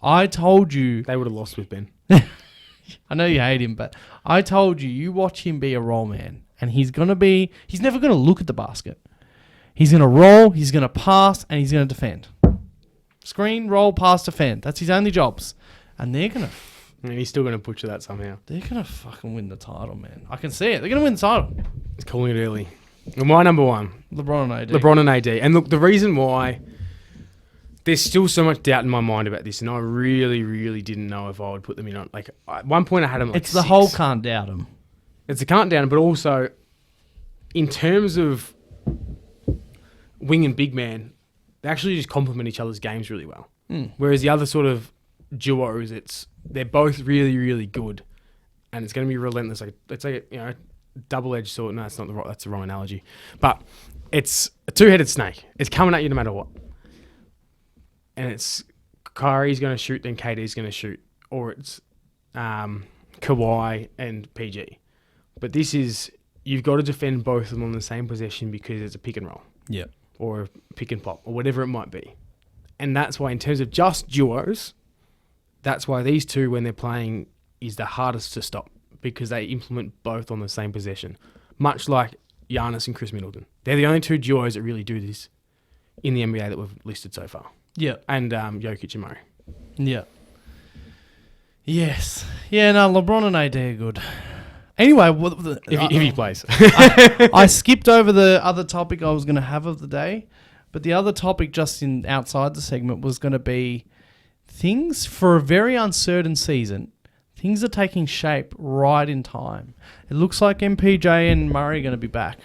I told you. They would have lost with Ben. I know you hate him, but I told you watch him be a roll man. And he's never going to look at the basket. He's going to roll, he's going to pass, and he's going to defend. Screen, roll, pass, defend. That's his only jobs. And they're going to... And he's still going to butcher that somehow. They're going to fucking win the title, man. I can see it. They're going to win the title. He's calling it early. Well, my number one. LeBron and AD. LeBron and AD. And look, the reason why... There's still so much doubt in my mind about this, and I really, really didn't know if I would put them in on... Like, at one point I had them like It's the whole can't doubt them. It's a can't down, but also in terms of wing and big man, they actually just complement each other's games really well. Whereas the other sort of duos, they're both really, really good, and it's going to be relentless. It's like a double-edged sword. No, that's the wrong analogy. But it's a two-headed snake. It's coming at you no matter what. And it's Kyrie's going to shoot, then KD's going to shoot, or it's Kawhi and PG. But this is, you've got to defend both of them on the same possession because it's a pick and roll. Yeah. Or a pick and pop, or whatever it might be. And that's why, in terms of just duos, that's why these two, when they're playing, is the hardest to stop because they implement both on the same possession. Much like Giannis and Chris Middleton. They're the only two duos that really do this in the NBA that we've listed so far. Yeah. And Jokic and Murray. Yeah. Yes. Yeah, no, LeBron and AD are good. Anyway, if he plays. I skipped over the other topic I was going to have of the day, but the other topic just outside the segment was going to be things for a very uncertain season. Things are taking shape right in time. It looks like MPJ and Murray are going to be back.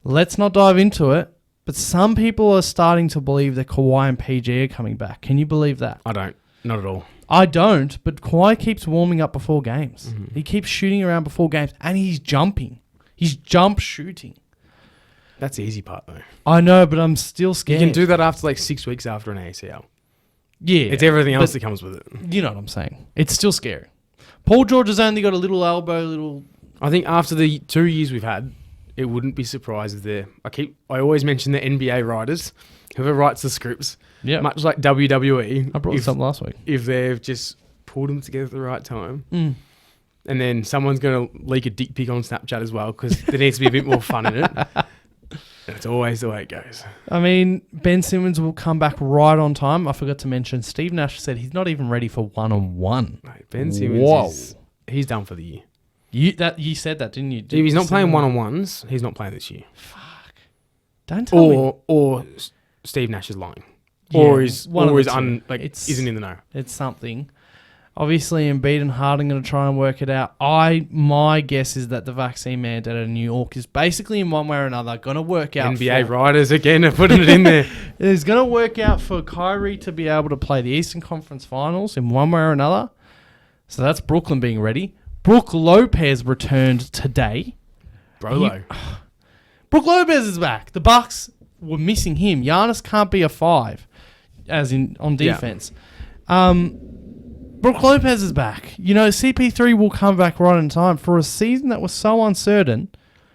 Let's not dive into it. But some people are starting to believe that Kawhi and PG are coming back. Can you believe that? I don't. Not at all. I don't, but Kawhi keeps warming up before games. He keeps shooting around before games, and he's jumping. He's jump shooting. That's the easy part, though. I know, but I'm still scared. You can do that after 6 weeks after an ACL. Yeah. It's everything else that comes with it. You know what I'm saying. It's still scary. Paul George has only got a little elbow, I think after the 2 years we've had, it wouldn't be surprised if they're... I always mention the NBA writers, whoever writes the scripts, much like WWE. I brought this up last week. If they've just pulled them together at the right time, and then someone's going to leak a dick pic on Snapchat as well, because there needs to be a bit more fun in it. That's always the way it goes. I mean, Ben Simmons will come back right on time. I forgot to mention, Steve Nash said he's not even ready for one-on-one. Ben Simmons he's done for the year. You said that, didn't you? If he's not playing one-on-ones, he's not playing this year. Fuck. Don't tell me. Or Steve Nash is lying. Yeah, or isn't in the know. It's something. Obviously, Embiid and Harden going to try and work it out. My guess is that the vaccine mandate in New York is basically in one way or another going to work out. NBA writers again are putting it in there. It's going to work out for Kyrie to be able to play the Eastern Conference Finals in one way or another. So that's Brooklyn being ready. Brook Lopez returned today. Brolo. Brook Lopez is back. The Bucks were missing him. Giannis can't be a 5, as in on defense. Brook Lopez is back. CP3 will come back right on time. For a season that was so uncertain,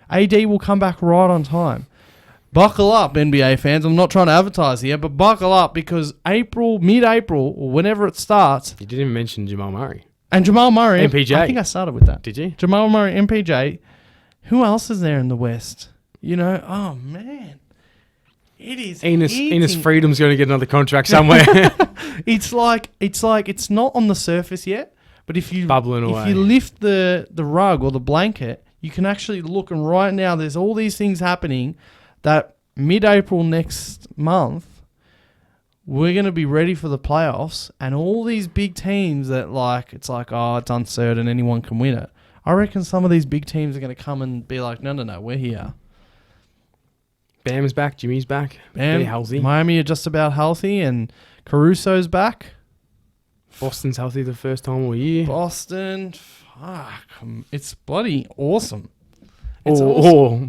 AD will come back right on time. Buckle up, NBA fans. I'm not trying to advertise here, but buckle up because mid-April, or whenever it starts... You didn't even mention Jamal Murray. And Jamal Murray... MPJ. I think I started with that. Did you? Jamal Murray, MPJ. Who else is there in the West? Oh, man. It is Enos Freedom's going to get another contract somewhere. It's not on the surface yet, but But if you Bubbling if away. you lift the rug or the blanket, you can actually look, and right now there's all these things happening that mid-April next month we're going to be ready for the playoffs, and all these big teams that it's uncertain, anyone can win it. I reckon some of these big teams are going to come and be like, no, we're here. Bam's back. Jimmy's back. Bam, They're healthy. Miami are just about healthy, and Caruso's back. Boston's healthy the first time all year. Boston, fuck, it's bloody awesome. It's awesome. Or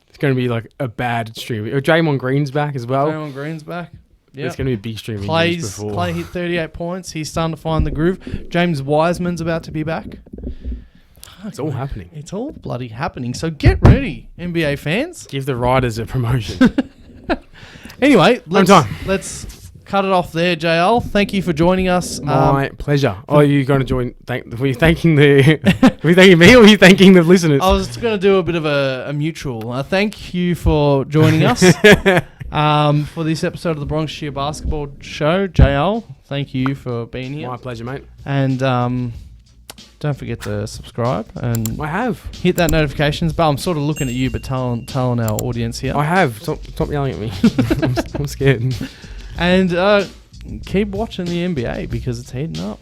it's going to be like a bad stream. Draymond Green's back as well. Draymond Green's back. Yeah, It's going to be a big stream. Clay Before. hit 38 points. He's starting to find the groove. James Wiseman's about to be back. It's all happening. It's all bloody happening. So get ready, NBA fans. Give the Riders a promotion. Anyway, let's time. cut it off there, JL. Thank you for joining us. My pleasure. Are you going to join? Were you thanking the? Were you thanking me, or were you thanking the listeners? I was going to do a bit of a mutual. Thank you for joining us for this episode of the Bronx Cheer Basketball Show. JL, thank you for being here. My pleasure, mate. And don't forget to subscribe and I have. hit that notifications bell. I'm sort of looking at you, but telling our audience here. I have. Stop yelling at me. I'm scared. And keep watching the NBA because it's heating up.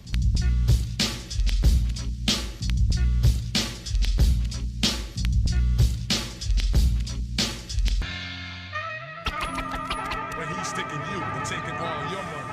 But he's sticking you and taking all your money.